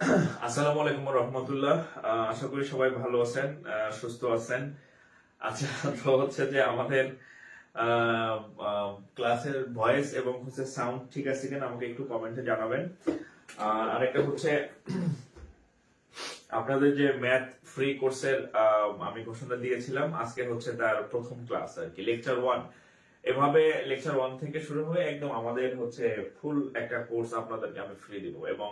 আসসালামু আলাইকুম রহমতুল্লাহ। আশা করি সবাই ভালো আছেন, সুস্থ আছেন। আচ্ছা, তো হচ্ছে যে আমাদের ক্লাসের ভয়েস এবং হচ্ছে সাউন্ড ঠিক আছে কিনা আমাকে একটু কমেন্টে জানাবেন। আর আরেকটা হচ্ছে আপনাদের যে ম্যাথ ফ্রি কোর্সের আমি ঘোষণা দিয়েছিলাম, আজকে হচ্ছে তার প্রথম ক্লাস আর কি, লেকচার 1। এভাবে লেকচার 1 থেকে শুরু হয়ে একদম আমাদের হচ্ছে ফুল একটা কোর্স আপনাদেরকে আমি ফ্রি দিব। এবং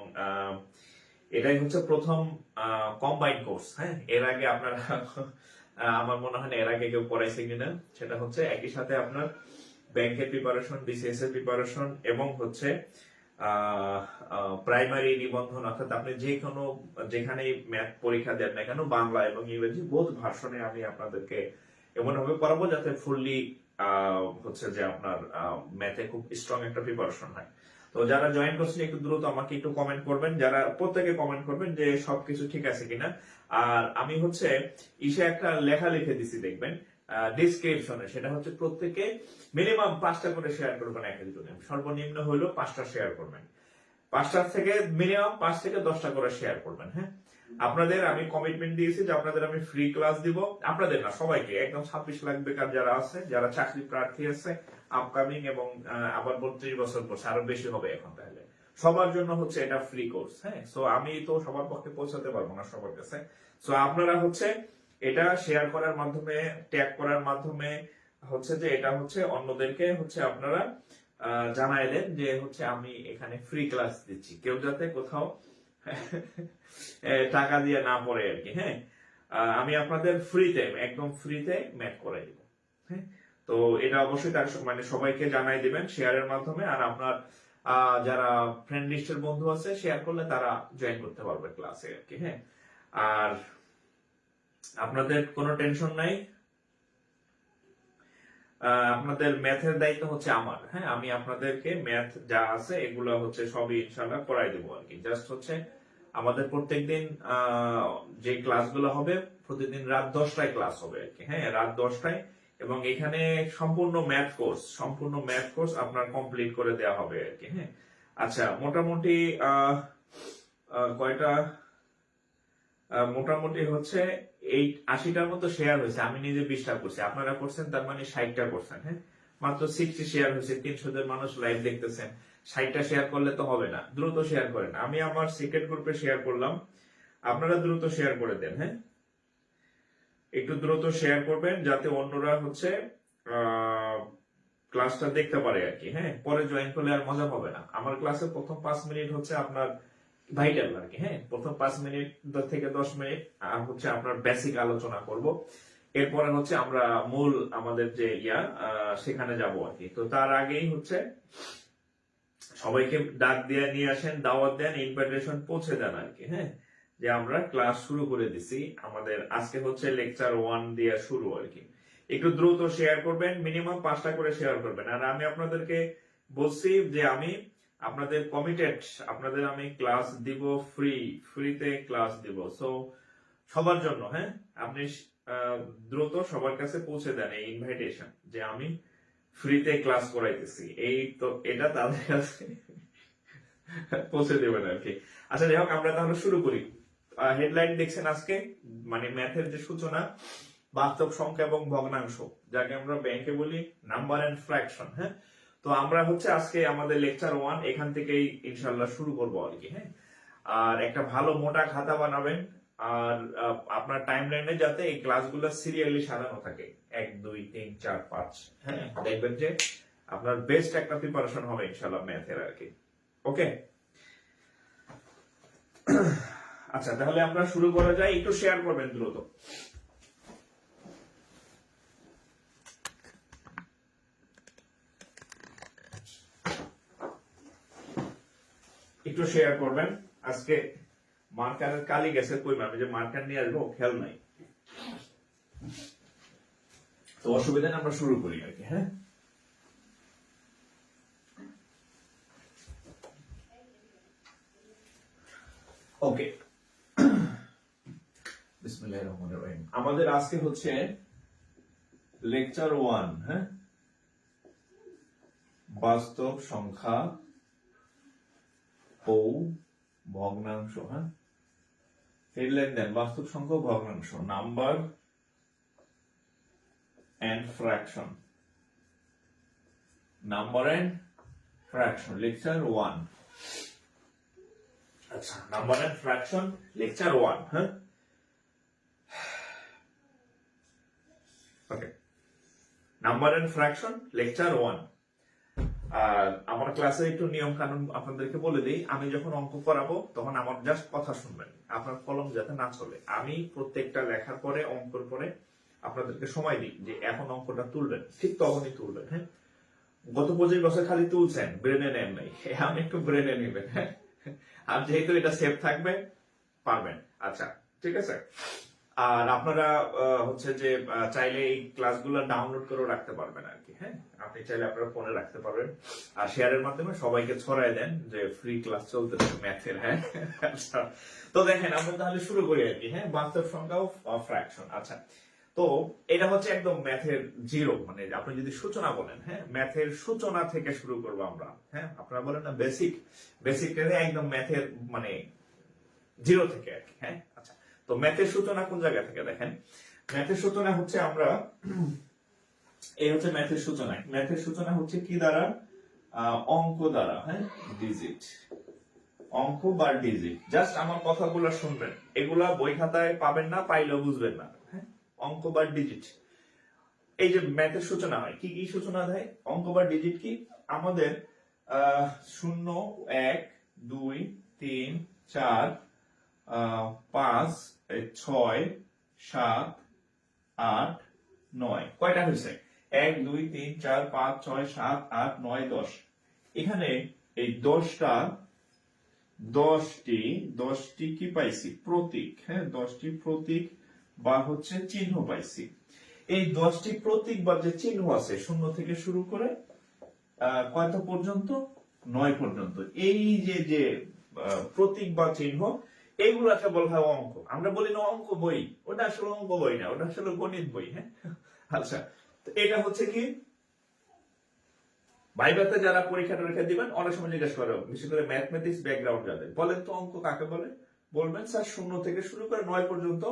এটাই হচ্ছে প্রথম কম্বাইন্ড কোর্স। হ্যাঁ, এর আগে আপনারা আমার মনে হয় না এর আগে কেউ পড়াইছে কিনা। সেটা হচ্ছে একই সাথে আপনার ব্যাংকের প্রিপারেশন, বিসিএস এর প্রিপারেশন এবং হচ্ছে প্রাইমারি নিবন্ধন, অর্থাৎ আপনি যে কোনো যেখানে ম্যাথ পরীক্ষা দেন না কেন, বাংলা এবং ইংরেজি বোধ ভার্সনে আমি আপনাদেরকে এমন ভাবে পড়াবো যাতে ফুললি হচ্ছে যে আপনার ম্যাথে খুব স্ট্রং একটা প্রিপারেশন হয়। তো যারা জয়েন করছেন একটু দ্রুত আমাকে একটু কমেন্ট করবেন, যারা প্রত্যেকে কমেন্ট করবেন যে সবকিছু ঠিক আছে কিনা। আর আমি হচ্ছে ইসে একটা লেখা লিখে দিছি, দেখবেন ডিসক্রিপশনে। সেটা হচ্ছে প্রত্যেকে মিনিমাম 5টা করে শেয়ার করবেন এক একজনে, সর্বনিম্ন হলেও 5টা শেয়ার করবেন। 5টা থেকে মিনিমাম 5 থেকে 10টা করে শেয়ার করবেন। হ্যাঁ, আপনাদের আমি কমিটমেন্ট দিয়েছি যে আপনাদের আমি ফ্রি ক্লাস দিব। আপনাদের না, সবাইকে, একদম 26 লাখ বেকার যারা আছে, যারা চাকরি প্রার্থী আছে আপকামিং, এবং আবার 32 বছর পর আরো বেশি হবে এখন, তাহলে সবার জন্য হচ্ছে এটা ফ্রি কোর্স। হ্যাঁ, সো আমি তো সবার পক্ষে পৌঁছাতে পারবো না সবার কাছে। সো আপনারা হচ্ছে এটা শেয়ার করার মাধ্যমে, ট্যাগ করার মাধ্যমে হচ্ছে যে এটা হচ্ছে অন্যদেরকে হচ্ছে আপনারা জানাই দেন যে হচ্ছে আমি এখানে ফ্রি ক্লাস দিচ্ছি, কেউ যাতে কোথাও টাকা দিয়ে না পড়ে আর কি। হ্যাঁ, আমি আপনাদের ফ্রিতে, একদম ফ্রিতে ম্যাথ করাই দিব। হ্যাঁ, তো এটা অবশ্যই তার মানে সবাইকে জানাই দিবেন শেয়ারের মাধ্যমে। আর আপনার যারা ফ্রেন্ড লিস্টের বন্ধু আছে, শেয়ার করলে তারা জয়েন করতে পারবে ক্লাসে আর কি। হ্যাঁ, আর আপনাদের কোনো টেনশন নাই, আপনাদের ম্যাথের দায়িত্ব হচ্ছে আমার। হ্যাঁ, আমি আপনাদেরকে ম্যাথ যা আছে এগুলো হচ্ছে সবই ইনশাল্লাহ করাই দেবো আর কি। জাস্ট হচ্ছে আমাদের প্রত্যেকদিন যে ক্লাসগুলো হবে, প্রতিদিন রাত 10টায় ক্লাস হবে আর কি। হ্যাঁ, রাত 10টায়। এবং এখানে সম্পূর্ণ ম্যাথ কোর্স আপনার কমপ্লিট করে দেওয়া হবে আর কি। হ্যাঁ, আচ্ছা, মোটামুটি কয়টা, মোটামুটি হচ্ছে এই 80টার মতো শেয়ার হয়েছে। আমি নিজে 20টা করছি, আপনারা করছেন তার মানে 60টা করছেন। হ্যাঁ, মাত্র 60 শেয়ার হয়েছে, 300 জন মানুষ লাইভ দেখতেছেন। 60টা শেয়ার করলে তো হবে না, দ্রুত শেয়ার করেন। আমি আমার সিক্রেট গ্রুপে শেয়ার করলাম, আপনারা দ্রুত শেয়ার করে দেন। হ্যাঁ, একটু দ্রুত শেয়ার করবেন যাতে অন্যরা হচ্ছে ক্লাসটা দেখতে পারে আর কি। হ্যাঁ, পরে জয়েন করলে আর মজা পাবে না। আমার ক্লাসে প্রথম 5 মিনিট হচ্ছে আপনার ভাইটাল আর কি। হ্যাঁ, প্রথম 5 মিনিট থেকে 10 মিনিট হচ্ছে আপনার বেসিক আলোচনা করব। এরপরে হচ্ছে আমরা মূল আমাদের যে সেখানে যাব আর কি। তো তার আগেই হচ্ছে সবাইকে ডাক দিয়ে নিয়ে আসেন, দাওয়াত দেন, ইনভাইটেশন পৌঁছে দেন আর কি। হ্যাঁ, যে আমরা ক্লাস শুরু করে দিছি, আমাদের আজকে হচ্ছে লেকচার 1 দিয়ে শুরু আর কি। একটু দ্রুত শেয়ার করবেন, মিনিমাম 5টা করে শেয়ার করবেন। আর আমি আপনাদেরকে বলছি যে আমি আপনাদের কমিটেড, আপনাদের আমি ক্লাস দিব ফ্রিতে ক্লাস দিব। সো সবার জন্য। হ্যাঁ, আপনি দ্রুত সবার কাছে পৌঁছে দেন এই ইনভাইটেশন যে আমি ফ্রিতে ক্লাস করাইতেছি, এই তো এটা তাদের কাছে পৌঁছে দেবেন আর কি। আচ্ছা, যাই হোক, আমরা তাহলে শুরু করি। হেডলাইন দেখছেন আজকে, মানে ম্যাথের যে সূচনা, বাস্তব সংখ্যা এবং ভগ্নাংশ, যাকে আমরা ব্যাংকে বলি নাম্বার এন্ড ফ্র্যাকশন। হ্যাঁ, তো আমরা হচ্ছে আজকে আমাদের লেকচার 1 এখান থেকেই ইনশাল্লাহ শুরু করবো আর কি। হ্যাঁ, আর একটা ভালো মোটা খাতা বানাবেন। আর আপনার টাইম লাইনে যাতে এই ক্লাসগুলো সিরিয়ালি সাজানো থাকে, 1 2 3 4 5। হ্যাঁ, দেখবেন যে আপনার বেস্ট একটা প্রিপারেশন হবে ইনশাল্লাহ ম্যাথের আর কি। ওকে, আচ্ছা, তাহলে আমরা শুরু করা যায়। একটু শেয়ার করবেন দ্রুত, একটু শেয়ার করবেন। আজকে মার্কারের কালি গেছে, কই আমি যে মার্কার নিয়ে আসবো খেয়াল নাই, তো অসুবিধা নেই, আমরা শুরু করি আর কি। হ্যাঁ, ওকে, বিসমিল্লাহির রহমানির রহিম। আমাদের আজকে হচ্ছে লেকচার 1। হ্যাঁ, বাস্তব সংখ্যা ও ভগ্নাংশ, হ্যাঁ, হেডলাইন দেন বাস্তব সংখ্যা ভগ্নাংশ, number and fraction, number and fraction, lecture 1। আচ্ছা, নাম্বার এন্ড ফ্র্যাকশন লেকচার 1, হ্যাঁ, okay, number and fraction lecture 1। আর আমার ক্লাসে একটু নিয়ম কানুন আপনাদেরকে বলে দিই, আমি যখন অঙ্ক করাবো তখন আমার জাস্ট কথা শুনবেন, আপনার কলম যাতে না চলে। আমি প্রত্যেকটা লেখার পরে, অঙ্কর পরে আপনাদেরকে সময় দিই যে এখন অঙ্কটা তুলবেন, ঠিক তখনই তুলবেন, হ্যাঁ। গত 25 বছর খালি তুলছেন, ব্রেনে নেন নাই, এখন একটু ব্রেনে নেবেন, হ্যাঁ। আর যেহেতু এটা সেভ থাকবে, পারবেন। আচ্ছা, ঠিক আছে। আর আপনারা হচ্ছে যে চাইলে এই ক্লাসগুলো ডাউনলোড করে রাখতে পারবেন আর কি, হ্যাঁ। আপনি চাইলে আপনার ফোনে রাখতে পারবেন, আর শেয়ারের মাধ্যমে সবাইকে ছড়াই দেন যে ফ্রি ক্লাস চলতেছে ম্যাথের, হ্যাঁ। আচ্ছা, তো দেখেন আমরা তাহলে শুরু করি আর কি, হ্যাঁ, বাস্তব সংখ্যা ও ফ্র্যাকশন। আচ্ছা, তো এটা হচ্ছে একদম ম্যাথের জিরো, মানে আপনি যদি সূচনা বলেন, হ্যাঁ, ম্যাথের সূচনা থেকে শুরু করবো আমরা, হ্যাঁ। আপনারা বলেন না বেসিক, বেসিক একদম ম্যাথের মানে জিরো থেকে আর কি, হ্যাঁ। আচ্ছা, তো ম্যাথের সূচনা কোন জায়গা থেকে দেখেন, ম্যাথের সূচনা হচ্ছে আমরা, এই হচ্ছে ম্যাথের সূচনা। ম্যাথের সূচনা হচ্ছে কি দ্বারা? অঙ্ক দ্বারা, হ্যাঁ, ডিজিট, অঙ্ক বা ডিজিট। জাস্ট আমার কথাগুলো শুনবেন, এগুলা বই খাতায় পাবেন না, পাইলেও বুঝবেন না, হ্যাঁ। অঙ্ক বা ডিজিট, এই যে ম্যাথের সূচনা হয়, কি কি সূচনা দেয়? অঙ্ক বা ডিজিট কি? আমাদের 0, 1, 2, 3, 4, 5, 6, 7, 8, 9, কয়টা হয়েছে? 1, 2, 3, 4, 5, 6, 7, 8, 9, 10। এখানে এই 10টি কি পাইছি? প্রতীক, হ্যাঁ, 10টি প্রতীক বা হচ্ছে চিহ্ন পাইছি। এই 10টি প্রতীক বা যে চিহ্ন আছে, 0 থেকে শুরু করে কয়টা পর্যন্ত? 9 পর্যন্ত। এই যে যে প্রতীক বা চিহ্ন, এইগুলাকে বলা হয় অঙ্ক। আমরা বলি না অঙ্ক বই, ওটা আসলে অঙ্ক বই না, ওটা আসলে গণিত বই, হ্যাঁ। আচ্ছা, তো এটা হচ্ছে কি, ভাইভাতে যারা পরীক্ষা টরীক্ষা দিবেন অনেক সময় জিজ্ঞেস করে, বিশেষ করে ম্যাথমেটিক্স ব্যাকগ্রাউন্ড যাদের, বলেন তো অঙ্ক কাকে বলে? বলবেন স্যার 0 থেকে শুরু করে 9 পর্যন্ত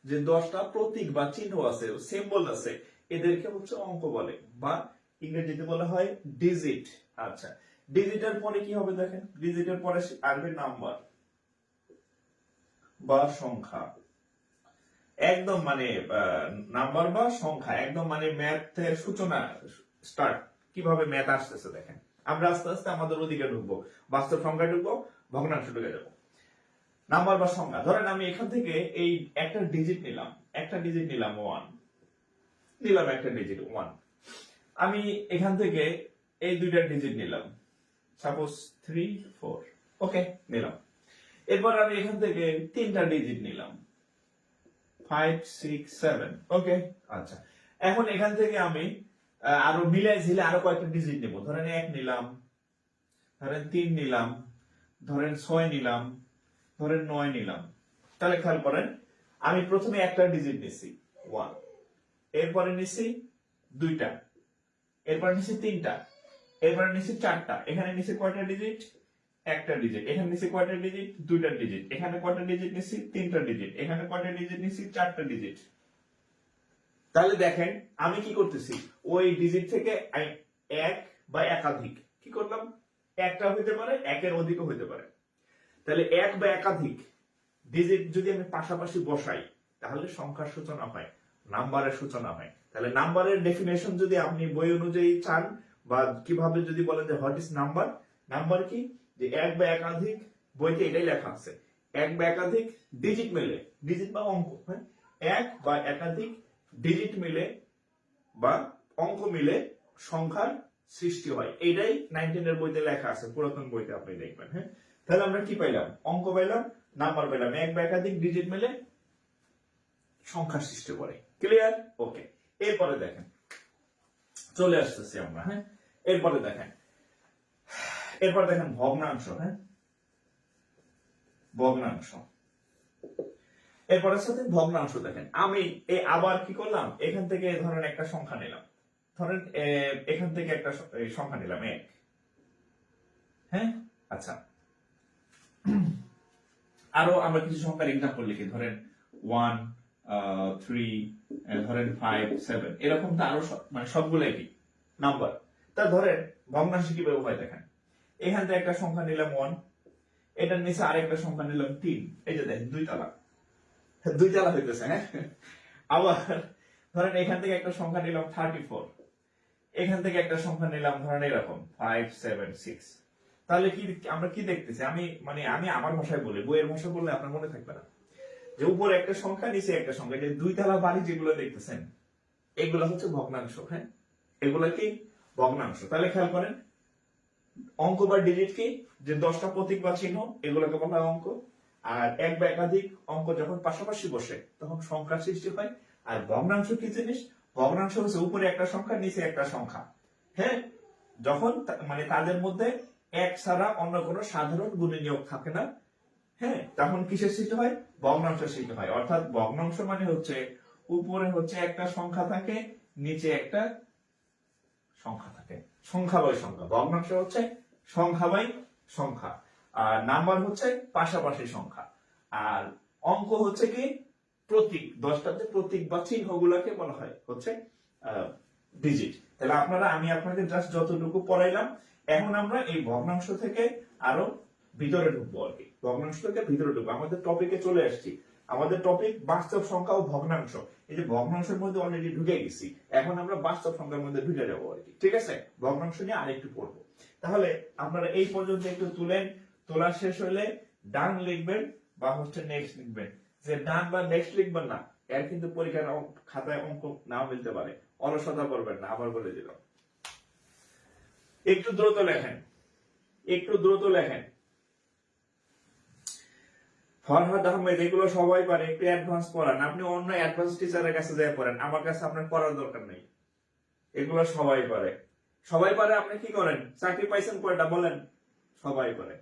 যে 10টা প্রতীক বা চিহ্ন আছে, সিম্বল আছে, এদেরকে হচ্ছে অঙ্ক বলে, বা ইংরেজিতে বলা হয় ডিজিট। আচ্ছা, ডিজিটের পরে কি হবে দেখেন, ডিজিটের পরে আসবে নাম্বার বা সংখ্যা। একদম মানে নাম্বার বা সংখ্যা, একদম মানে ম্যাথের সূচনা, স্টার্ট। কিভাবে ম্যাথ আসতেছে দেখেন, আমরা আস্তে আস্তে আমাদের ওদিকে ঢুকবো, বাস্তব সংখ্যা ঢুকবো, ভগ্নাংশ ঢুকে যাবো। নাম্বার বা সংখ্যা, ধরেন আমি এখান থেকে এই একটা ডিজিট নিলাম, 1 নিলাম, একটা ডিজিট 1। আমি এখান থেকে এই দুইটা ডিজিট নিলাম, সাপোজ 3, 4, ওকে, নিলাম। এরপর আমি এখান থেকে 3টা ডিজিট নিলাম, 5, 6, 7, ওকে। আচ্ছা, এখন এখান থেকে আমি আরো মিলাই ঝিলে আরো কয়েকটা ডিজিট নেব, ধরেন 1 নিলাম, ধরেন 3 নিলাম, ধরেন 6 নিলাম, ধরেন 9 নিলাম। তাহলে খেয়াল করেন, আমি প্রথমে একটা ডিজিট নিছি 1, এরপরে নিছি 2টা, এরপরে নিছি 3টা, এরপরে নিছি 4টা। এখানে নিছি কয়টা ডিজিট? একটা ডিজিট। এখানে নিছি কয়টা ডিজিট? 2টা ডিজিট। এখানে কয়টা ডিজিট নিছি? 3টা ডিজিট। এখানে কয়টা ডিজিট নিছি? 4টা ডিজিট। তাহলে দেখেন আমি কি করতেছি, ওই ডিজিট থেকে এক বা একাধিক কি করলাম, একটা হইতে পারে, একের অধিকও হইতে পারে। তাহলে এক বা একাধিক ডিজিট যদি আমি পাশাপাশি বসাই, তাহলে সংখ্যার সূচনা হয়, নাম্বারের সূচনা হয়। তাহলে নাম্বারের ডেফিনেশন যদি আপনি বই অনুযায়ী চান, বা কিভাবে যদি বলেন যে হোয়াট ইজ নাম্বার, নাম্বার কি, যে এক বা একাধিক, বইতে এটাই লেখা আছে, এক বা একাধিক ডিজিট মিলে, ডিজিট বা অঙ্ক, হ্যাঁ, এক বা একাধিক ডিজিট মিলে বা অঙ্ক মিলে সংখ্যার সৃষ্টি হয়। এটাই 19 এর বইতে লেখা আছে, পুরাতন বইতে আপনি দেখবেন, হ্যাঁ। তাহলে আমরা কি পাইলাম? অঙ্ক পাইলাম, নাম্বার পাইলাম, এক বা একাধিক ডিজিট মিলে সংখ্যার সৃষ্টি করে। ক্লিয়ার? ওকে। এরপরে দেখেন, চলে আসতেছি আমরা, হ্যাঁ। এরপরে দেখেন ভগ্নাংশ, হ্যাঁ, ভগ্নাংশ। এরপরের সাথে ভগ্নাংশ দেখেন, আমি আবার কি করলাম, এখান থেকে ধরেন একটা সংখ্যা নিলাম, ধরেন এখান থেকে একটা সংখ্যা নিলাম 1, হ্যাঁ। আচ্ছা, আরো আমরা কিছু সংখ্যার এক্সাম্পল লিখি, ধরেন 1, 3, ধরেন 5, 7, এরকম তো আরো মানে সবগুলো একই নাম্বার। তা ধরেন ভগ্নাংশ কিভাবে হয় দেখেন, এখান থেকে একটা সংখ্যা নিলাম 1, এটার নিচে আরেকটা সংখ্যা নিলাম 3, এই যে দেখেন দুই তালা হইতেছে, হ্যাঁ। আবার ধরেন এখান থেকে একটা সংখ্যা নিলাম 34, এখান থেকে একটা সংখ্যা নিলাম ধরেন এরকম 5, 7, 6। তাহলে কি আমরা কি দেখতেছি, আমি আমার ভাষায় বলি, বইয়ের ভাষা বললে আপনার মনে থাকবে না, যে উপরে একটা সংখ্যা নিচে একটা সংখ্যা, যে দুই তালা বাড়ি যেগুলো দেখতেছেন এগুলো হচ্ছে ভগ্নাংশ, হ্যাঁ, এগুলো কি ভগ্নাংশ। তাহলে খেয়াল করেন, অঙ্ক বা ডিজিট কি, যে 10টা প্রতীক বা চিহ্ন, এগুলোকে বলা হয় অঙ্ক। আর এক বা একাধিক অঙ্ক যখন পাশাপাশি বসে তখন সংখ্যার সৃষ্টি হয়। আর ভগ্নাংশ কি জিনিস, ভগ্নাংশ হচ্ছে উপরে একটা সংখ্যা নিচে একটা সংখ্যা, হ্যাঁ, যখন মানে তাদের মধ্যে এক ছাড়া অন্য কোনো সাধারণ গুণনীয়ক থাকে না, হ্যাঁ, তখন কিসের সৃষ্টি হয়, ভগ্নাংশের সৃষ্টি হয়। অর্থাৎ ভগ্নাংশ মানে হচ্ছে উপরে হচ্ছে একটা সংখ্যা থাকে, নিচে একটা সংখ্যা থাকে, সংখ্যা বাই সংখ্যা। ভগ্নাংশ হচ্ছে সংখ্যা বাই সংখ্যা, আর নাম্বার হচ্ছে পাশাপাশি সংখ্যা। আর অঙ্ক হচ্ছে কি প্রতীক, 10টাতে প্রতীক বা চিহ্ন গুলাকে বলা হয় হচ্ছে ডিজিট। তাহলে আমি আপনাদের জাস্ট যতটুকু পড়াইলাম, এখন আমরা এই ভগ্নাংশ থেকে আরো ভিতরে ঢুকবো আর কি, ভগ্নাংশ থেকে ভিতরে ঢুকবো। আমাদের টপিকে চলে আসছি, আমাদের টপিক বাস্তব সংখ্যা ও ভগ্নাংশ। এই যে ভগ্নাংশের মধ্যে অলরেডি ঢুকে গেছি, এখন আমরা বাস্তব সংখ্যার মধ্যে ঢুকে যাবো আর কি, ঠিক আছে। ভগ্নাংশ নিয়ে আরেকটু পড়বো। তাহলে আপনারা এই পর্যন্ত একটু তোলা শেষ হলে ডান লিখবেন বা হচ্ছে নেক্সট লিখবেন। যে ডান বা নেক্সট লিখবেন না, এর কিন্তু পরীক্ষার খাতায় অঙ্ক নাও মিলতে পারে, অলসতা করবেন না, আবার বলে দিলাম। একটু দ্রুত লেখেন। ফরহাদ আহমেদ, এগুলো সবাই পারে, একটু অ্যাডভান্স পড়ান। আপনি অন্য অ্যাডভান্স টিচারের কাছে যাই পড়েন, আমার কাছে আপনার পড়ার দরকার নেই। এগুলো সবাই পারে। আপনি কি করেন, চাকরি পাইছেন কয়টা বলেন? সবাই পারে।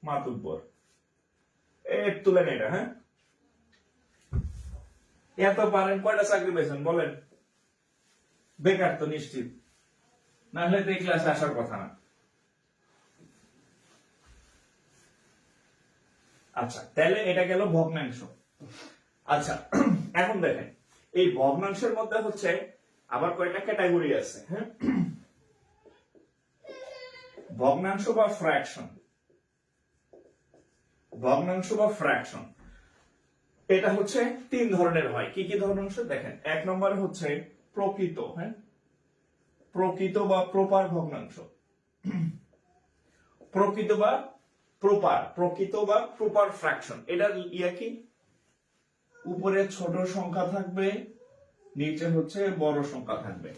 মাতুব্বর তুলেন এটা, হ্যাঁ, এত পারেন, কয়টা চাকরি পাইছেন বলেন? বেকার তো নিশ্চিত, না হলে তো এই ক্লাসে আসার কথা না। আচ্ছা, তাহলে এটা গেল ভগ্নাংশ। আচ্ছা, এখন দেখেন এই ভগ্নাংশের মধ্যে হচ্ছে আবার কয়টা ক্যাটাগরি আছে, হ্যাঁ। ভগ্নাংশ বা ফ্র্যাকশন, এটা হচ্ছে 3 ধরনের হয়। কি কি ভগ্নাংশ দেখেন, 1 নম্বর হচ্ছে প্রকৃত, হ্যাঁ, প্রকৃত বা প্রপার ভগ্নাংশ। প্রকৃত বা প্রপার ফ্র্যাকশন, এটার ইয়া কি, উপরে ছোট সংখ্যা থাকবে, নিচে হচ্ছে বড় সংখ্যা থাকবে।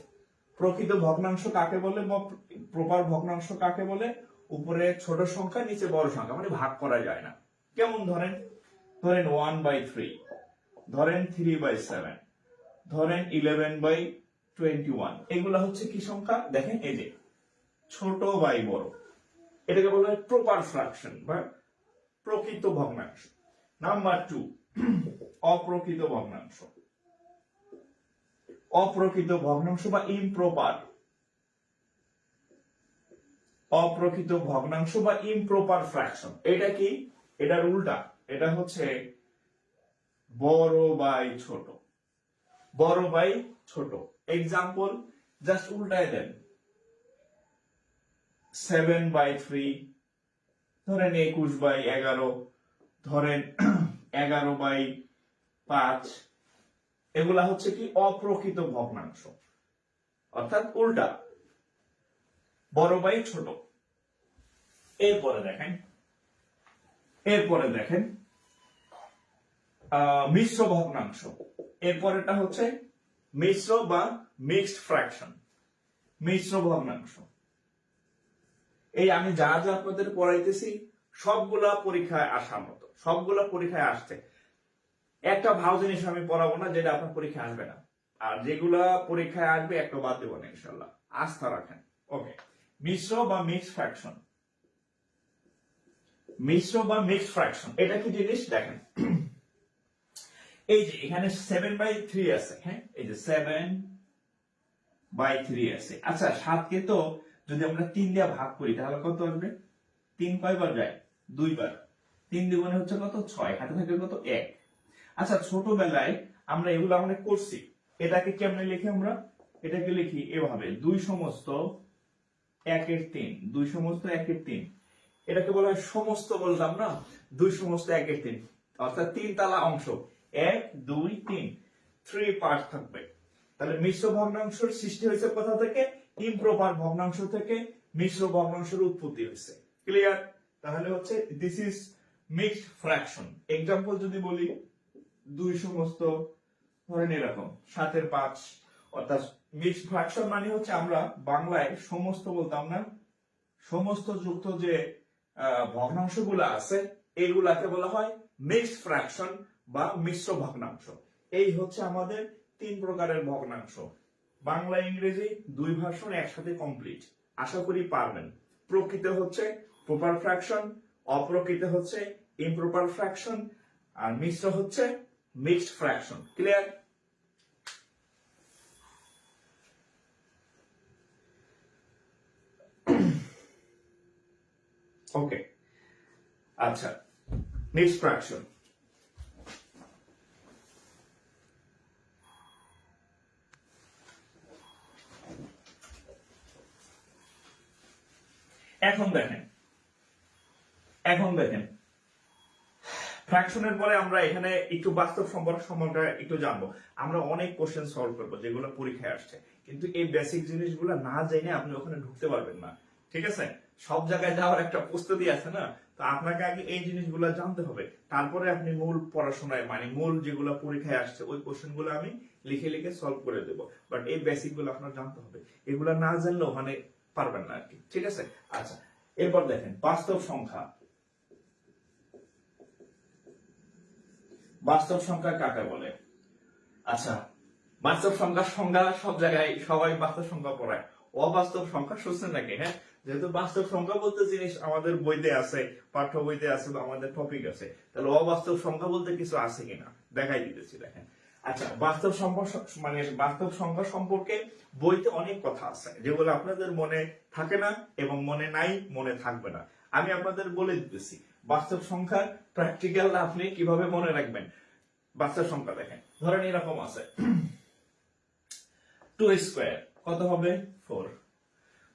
প্রকৃত ভগ্নাংশ কাকে বলে বা প্রপার ভগ্নাংশ কাকে বলে? উপরে ছোট সংখ্যা, নিচে বড় সংখ্যা, মানে ভাগ করা যায় না। কেমন, ধরেন 1/3, ধরেন 3/7, ধরেন 11/21। এগুলা হচ্ছে কি সংখ্যা দেখেন, এই যে ছোট বাই বড়, এটাকে বলা হয় প্রপার ফ্র্যাকশন বা প্রকৃত ভগ্নাংশ। নাম্বার 2, অপ্রকৃত ভগ্নাংশ বা ইমপ্রপার ফ্র্যাকশন। এটা কি, এটার উল্টা, এটা হচ্ছে বড় বাই ছোট। এক্সাম্পল জাস্ট উল্টায় দেন, 7/3, ধরেন 21/11, ধরেন 11/5। এগুলা হচ্ছে কি অপ্রকৃত ভগ্নাংশ, অর্থাৎ উল্টা, বড় বাই ছোট। এরপরে দেখেন মিশ্র ভগ্নাংশ। এরপরেটা হচ্ছে মিশ্র বা মিক্সড ফ্র্যাকশন, মিশ্র ভগ্নাংশ। এই আমি যা আপনাদের পড়াইতেছি সবগুলা পরীক্ষায় আসার মতো, সবগুলা পরীক্ষায় আসছে। একটা ভালো জিনিস আমি পড়াবো না যেটা আপনার পরীক্ষায় আসবে না, আর যেগুলা পরীক্ষায় আসবে একটা বাদ দেবো না, ইনশাল্লাহ, আস্থা রাখেন। ওকে, মিশ্র বা মিক্সড ফ্র্যাকশন, এটা কি জিনিস দেখেন, এই যে এখানে 7/3 আছে, হ্যাঁ, এই যে 7/3 আছে। আচ্ছা, 7কে তো যদি আমরা 3 দিয়ে ভাগ করি তাহলে কত আসবে? 3 কয়বার যায়? 2 বার। 3 দ্বিগুণে হচ্ছে কত 6, হাতে থাকে কত 1। আচ্ছা ছোটবেলায় আমরা এগুলো অনেক করছি। এটাকে কেমনে লিখি আমরা? এটাকে লিখি এভাবে 2 সমস্ত 1 এর 3, 2 সমস্ত 1 এর 3। এটাকে বলা হয় সমস্ত, বললাম না 2 সমস্ত 1 এর 3, অর্থাৎ 3 তালা অংশ, 1 2 3, 3 পার্ট থাকবে। তাহলে মিশ্র ভগ্নাংশের সৃষ্টি হয়েছে কোথা থেকে? ইমপ্রপার ভগ্নাংশ থেকে মিশ্র ভগ্নাংশের উৎপত্তি হয়েছে। ক্লিয়ার? তাহলে হচ্ছে this is mixed fraction. Example যদি বলি 2 সমস্ত ধরেন এরকম 7 এর 5, অর্থাৎ মিক্সড ফ্র্যাকশন মানে হচ্ছে আমরা বাংলায় সমস্ত বলতাম না, সমস্ত যুক্ত যে ভগ্নাংশগুলো আছে এইগুলাকে বলা হয় মিক্সড ফ্র্যাকশন বা মিশ্র ভগ্নাংশ। এই হচ্ছে আমাদের 3 প্রকারের ভগ্নাংশ। বাংলা ইংরেজি 2 ভার্সন একসাথে কমপ্লিট, আশা করি পারবেন। প্রকৃত হচ্ছে প্রপার ফ্র্যাকশন, অপ্রকৃত হচ্ছে ইমপ্রপার ফ্র্যাকশন, আর মিশ্র হচ্ছে মিক্সড ফ্র্যাকশন। ক্লিয়ার? ওকে, আচ্ছা মিক্সড ফ্র্যাকশন। এখন দেখেন ফ্র্যাকশনের পরে আমরা এখানে একটু বাস্তব সম্পর্ক সম্বন্ধে একটু জানবো। আমরা অনেক কোশ্চেন সলভ করবো যেগুলো পরীক্ষায় আসছে, কিন্তু এই বেসিক জিনিসগুলো না জেনে আপনি ওখানে ঢুকতে পারবেন না। ঠিক আছে? সব জায়গায় যাওয়ার একটা প্রস্তুতি আছে না, তো আপনাকে আগে এই জিনিসগুলো জানতে হবে, তারপরে আপনি মূল পড়াশোনায় মানে মূল যেগুলো পরীক্ষায় আসছে ওই কোশ্চেন গুলো আমি লিখে লিখে সলভ করে দেবো। বাট এই বেসিক গুলো আপনার জানতে হবে, এগুলো না জানলেও মানে পারবেন না আর কি। ঠিক আছে? আচ্ছা, এরপর দেখেন বাস্তব সংখ্যা। বাস্তব সংখ্যা কাকে বলে? আচ্ছা, বাস্তব সংখ্যার সংজ্ঞা সব জায়গায় সবাই বাস্তব সংখ্যা পড়ায়। অবাস্তব সংখ্যা শুনছেন নাকি? হ্যাঁ, যেহেতু বাস্তব সংখ্যা বলতে জিনিস আমাদের বইতে আছে, পাঠ্য বইতে আছে বা আমাদের টপিক আছে, তাহলে অবাস্তব সংখ্যা বলতে কিছু আছে কিনা দেখাই দিতেছি। দেখেন, আচ্ছা বাস্তব সম্পর্ক মানে বাস্তব সংখ্যা সম্পর্কে বইতে অনেক কথা আছে যেগুলো আপনাদের মনে থাকে না এবং মনে নাই, মনে থাকবে না। আমি আপনাদের বলে দিতেছি বাস্তব সংখ্যা প্র্যাকটিক্যাল আপনি কিভাবে মনে রাখবেন। বাস্তব সংখ্যা দেখেন, ধরেন এরকম আছে 2 স্কয়ার কত হবে 4,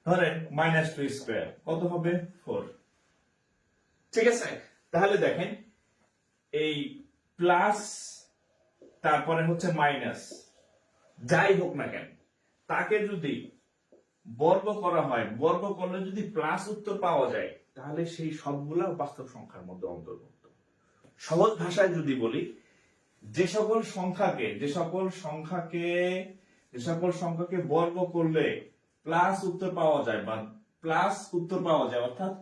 ধরেন -2 স্কয়ার কত হবে 4। ঠিক আছে? তাহলে দেখেন এই প্লাস তারপরে হচ্ছে মাইনাস যাই হোক না কেন, তাকে যদি বর্গ করা হয়, বর্গ করলে যদি প্লাস উত্তর পাওয়া যায়, তাহলে সেই সবগুলা বাস্তব সংখ্যার মধ্যে অন্তর্ভুক্ত। সহজ ভাষায় যদি বলি, যে সকল সংখ্যাকে বর্গ করলে প্লাস উত্তর পাওয়া যায় বা প্লাস উত্তর পাওয়া যায়, অর্থাৎ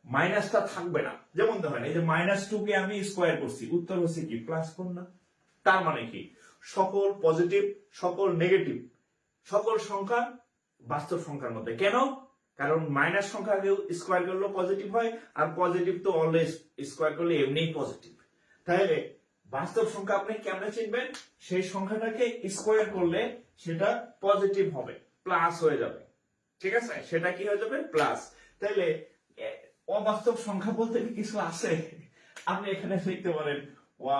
মাইনাসটা থাকবে না। যেমন ধরেন এই যে -2 কে আমি স্কয়ার করছি, উত্তর হচ্ছে কি +4 না? তার মানে কি সকল পজিটিভ, সকল নেগেটিভ, সকল সংখ্যা বাস্তব সংখ্যার মধ্যে। কেন? কারণ মাইনাস সংখ্যাকেও স্কয়ার করলে পজিটিভ হয়, আর পজিটিভ তো অলওয়েজ স্কয়ার করলে এমনিই পজিটিভ। তাহলে বাস্তব সংখ্যা আপনি কেমনে চিনবেন? সেই সংখ্যাটাকে স্কয়ার করলে সেটা পজিটিভ হবে, প্লাস হয়ে যাবে। ঠিক আছে? সেটা কি হয়ে যাবে? প্লাস। তাহলে অবাস্তব সংখ্যা বলতে কি কিছু আছে? আপনি এখানে লিখতে পারেন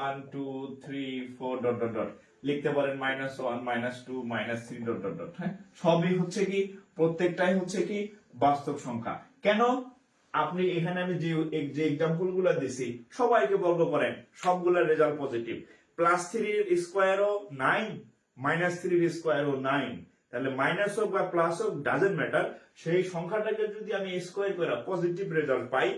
1 2 3 4 ডট ডট ডট, লিখতে পারেন -1 -2 -3 ডট ডট ডট। হ্যাঁ, সবই হচ্ছে কি, প্রত্যেকটাই হচ্ছে কি বাস্তব সংখ্যা। কেন? আপনি এখানে আমি যে এক্সাম্পল গুলো দিছি সবাইকে বর্গ করেন, সবগুলোর রেজাল্ট পজিটিভ। +3 এর স্কয়ারও 9, -3 এর স্কয়ারও 9। তাহলে মাইনাস হোক বা প্লাস হোক ডাজেন্ট ম্যাটার, সেই সংখ্যাটাকে যদি আমি স্কয়ার করে পজিটিভ রেজাল্ট পাই,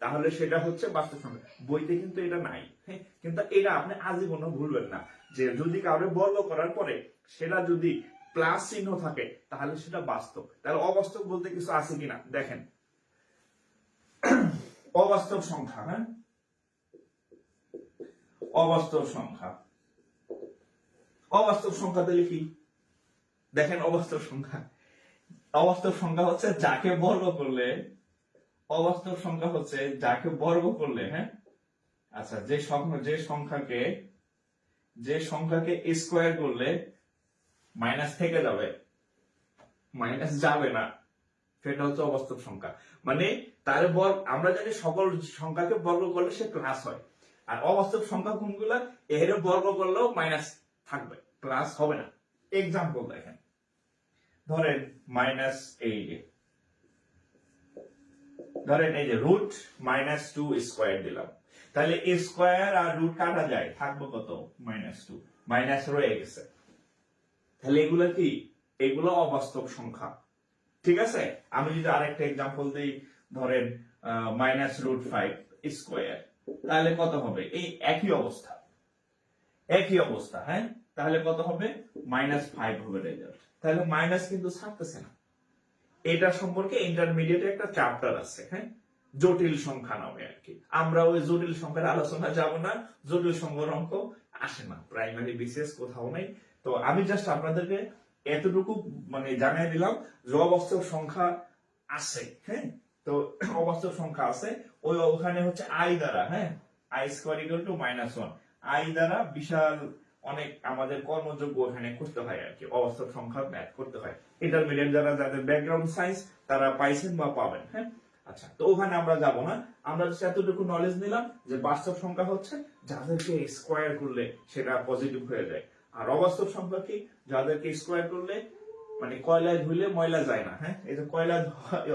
তাহলে সেটা হচ্ছে বাস্তব সংখ্যা। বইতে কিন্তু এটা নাই, হ্যাঁ, কিন্তু এটা আপনি আজীবনও ভুলবেন না যে যদি কাউকে বর্গ করার পরে সেটা যদি প্লাস চিহ্ন থাকে তাহলে সেটা বাস্তব। তাহলে অবাস্তব বলতে কিছু আছে কিনা দেখেন। অবাস্তব সংখ্যা, হ্যাঁ, অবাস্তব সংখ্যা। অবাস্তব সংখ্যা তাহলে কি? দেখেন অবাস্তব সংখ্যা, অবাস্তব সংখ্যা হচ্ছে যাকে বর্গ করলে, অবাস্তব সংখ্যা হচ্ছে যাকে বর্গ করলে, হ্যাঁ, আচ্ছা যে সংখ্যাকে স্কয়ার করলে মাইনাস থেকে যাবে, মাইনাস যাবে না, সেটা হচ্ছে অবাস্তব সংখ্যা। মানে তার বর্গ, আমরা জানি সকল সংখ্যাকে বর্গ করলে সে প্লাস হয়, আর অবাস্তব সংখ্যা কোনগুলা এর বর্গ করলেও মাইনাস থাকবে, প্লাস হবে না। এক্সাম্পল দেখেন, ধরেন মাইনাস এই যে রুট মাইনাস 2 স্কয়ার দিলাম, তাহলে স্কয়ার আর রুট কাটা যায়, থাকবে কত, মাইনাস 2, মাইনাস রয়ে গেছে। তাহলে এগুলো কি, এগুলো অবাস্তব সংখ্যা। ঠিক আছে, আমি যদি আরেকটা এক্সাম্পল দিই, ধরেন মাইনাস রুট 5 স্কয়ার, তাহলে কত হবে, এই একই অবস্থা, হ্যাঁ, তাহলে কত হবে, মাইনাস 5 হবে রেজাল্ট। তাহলে মাইনাস কিন্তু ছাড়তেছে না। এটা সম্পর্কে ইন্টারমিডিয়েটে একটা চ্যাপ্টার আছে, হ্যাঁ, জটিল সংখ্যা নামে আর কি। আমরা ওই জটিল সংখ্যার আলোচনা যাব না, জটিল সংখ্যার অঙ্ক আসে না প্রাইমারি বিসিএস কোথাও নাই। তো আমি জাস্ট আপনাদেরকে এতটুকু মানে জানিয়ে দিলাম যে অবাস্তব সংখ্যা আছে, হ্যাঁ। তো অবাস্তব সংখ্যা আছে, ওখানে হচ্ছে আই দ্বারা, হ্যাঁ, I square equal to -1, I দ্বারা বিশাল অনেক আমাদের কর্মযোগ্য ওখানে করতে হয় আর কি, অবাস্তব সংখ্যা ম্যাথ করতে হয়। ইন্টারমিডিয়েট যাদের ব্যাকগ্রাউন্ড সায়েন্স তারা পাইছেন বা পাবেন, হ্যাঁ। আচ্ছা, তো ওখানে আমরা যাব না, আমরা এতটুকু নলেজ নিলাম যে বাস্তব সংখ্যা হচ্ছে যাদেরকে স্কয়ার করলে সেটা পজিটিভ হয়ে যায়, আর অবাস্তব সংখ্যা কি, যাদেরকে স্কয়ার করলে মানে কয়লায় ধুইলে ময়লা যায় না, হ্যাঁ, এই যে কয়লা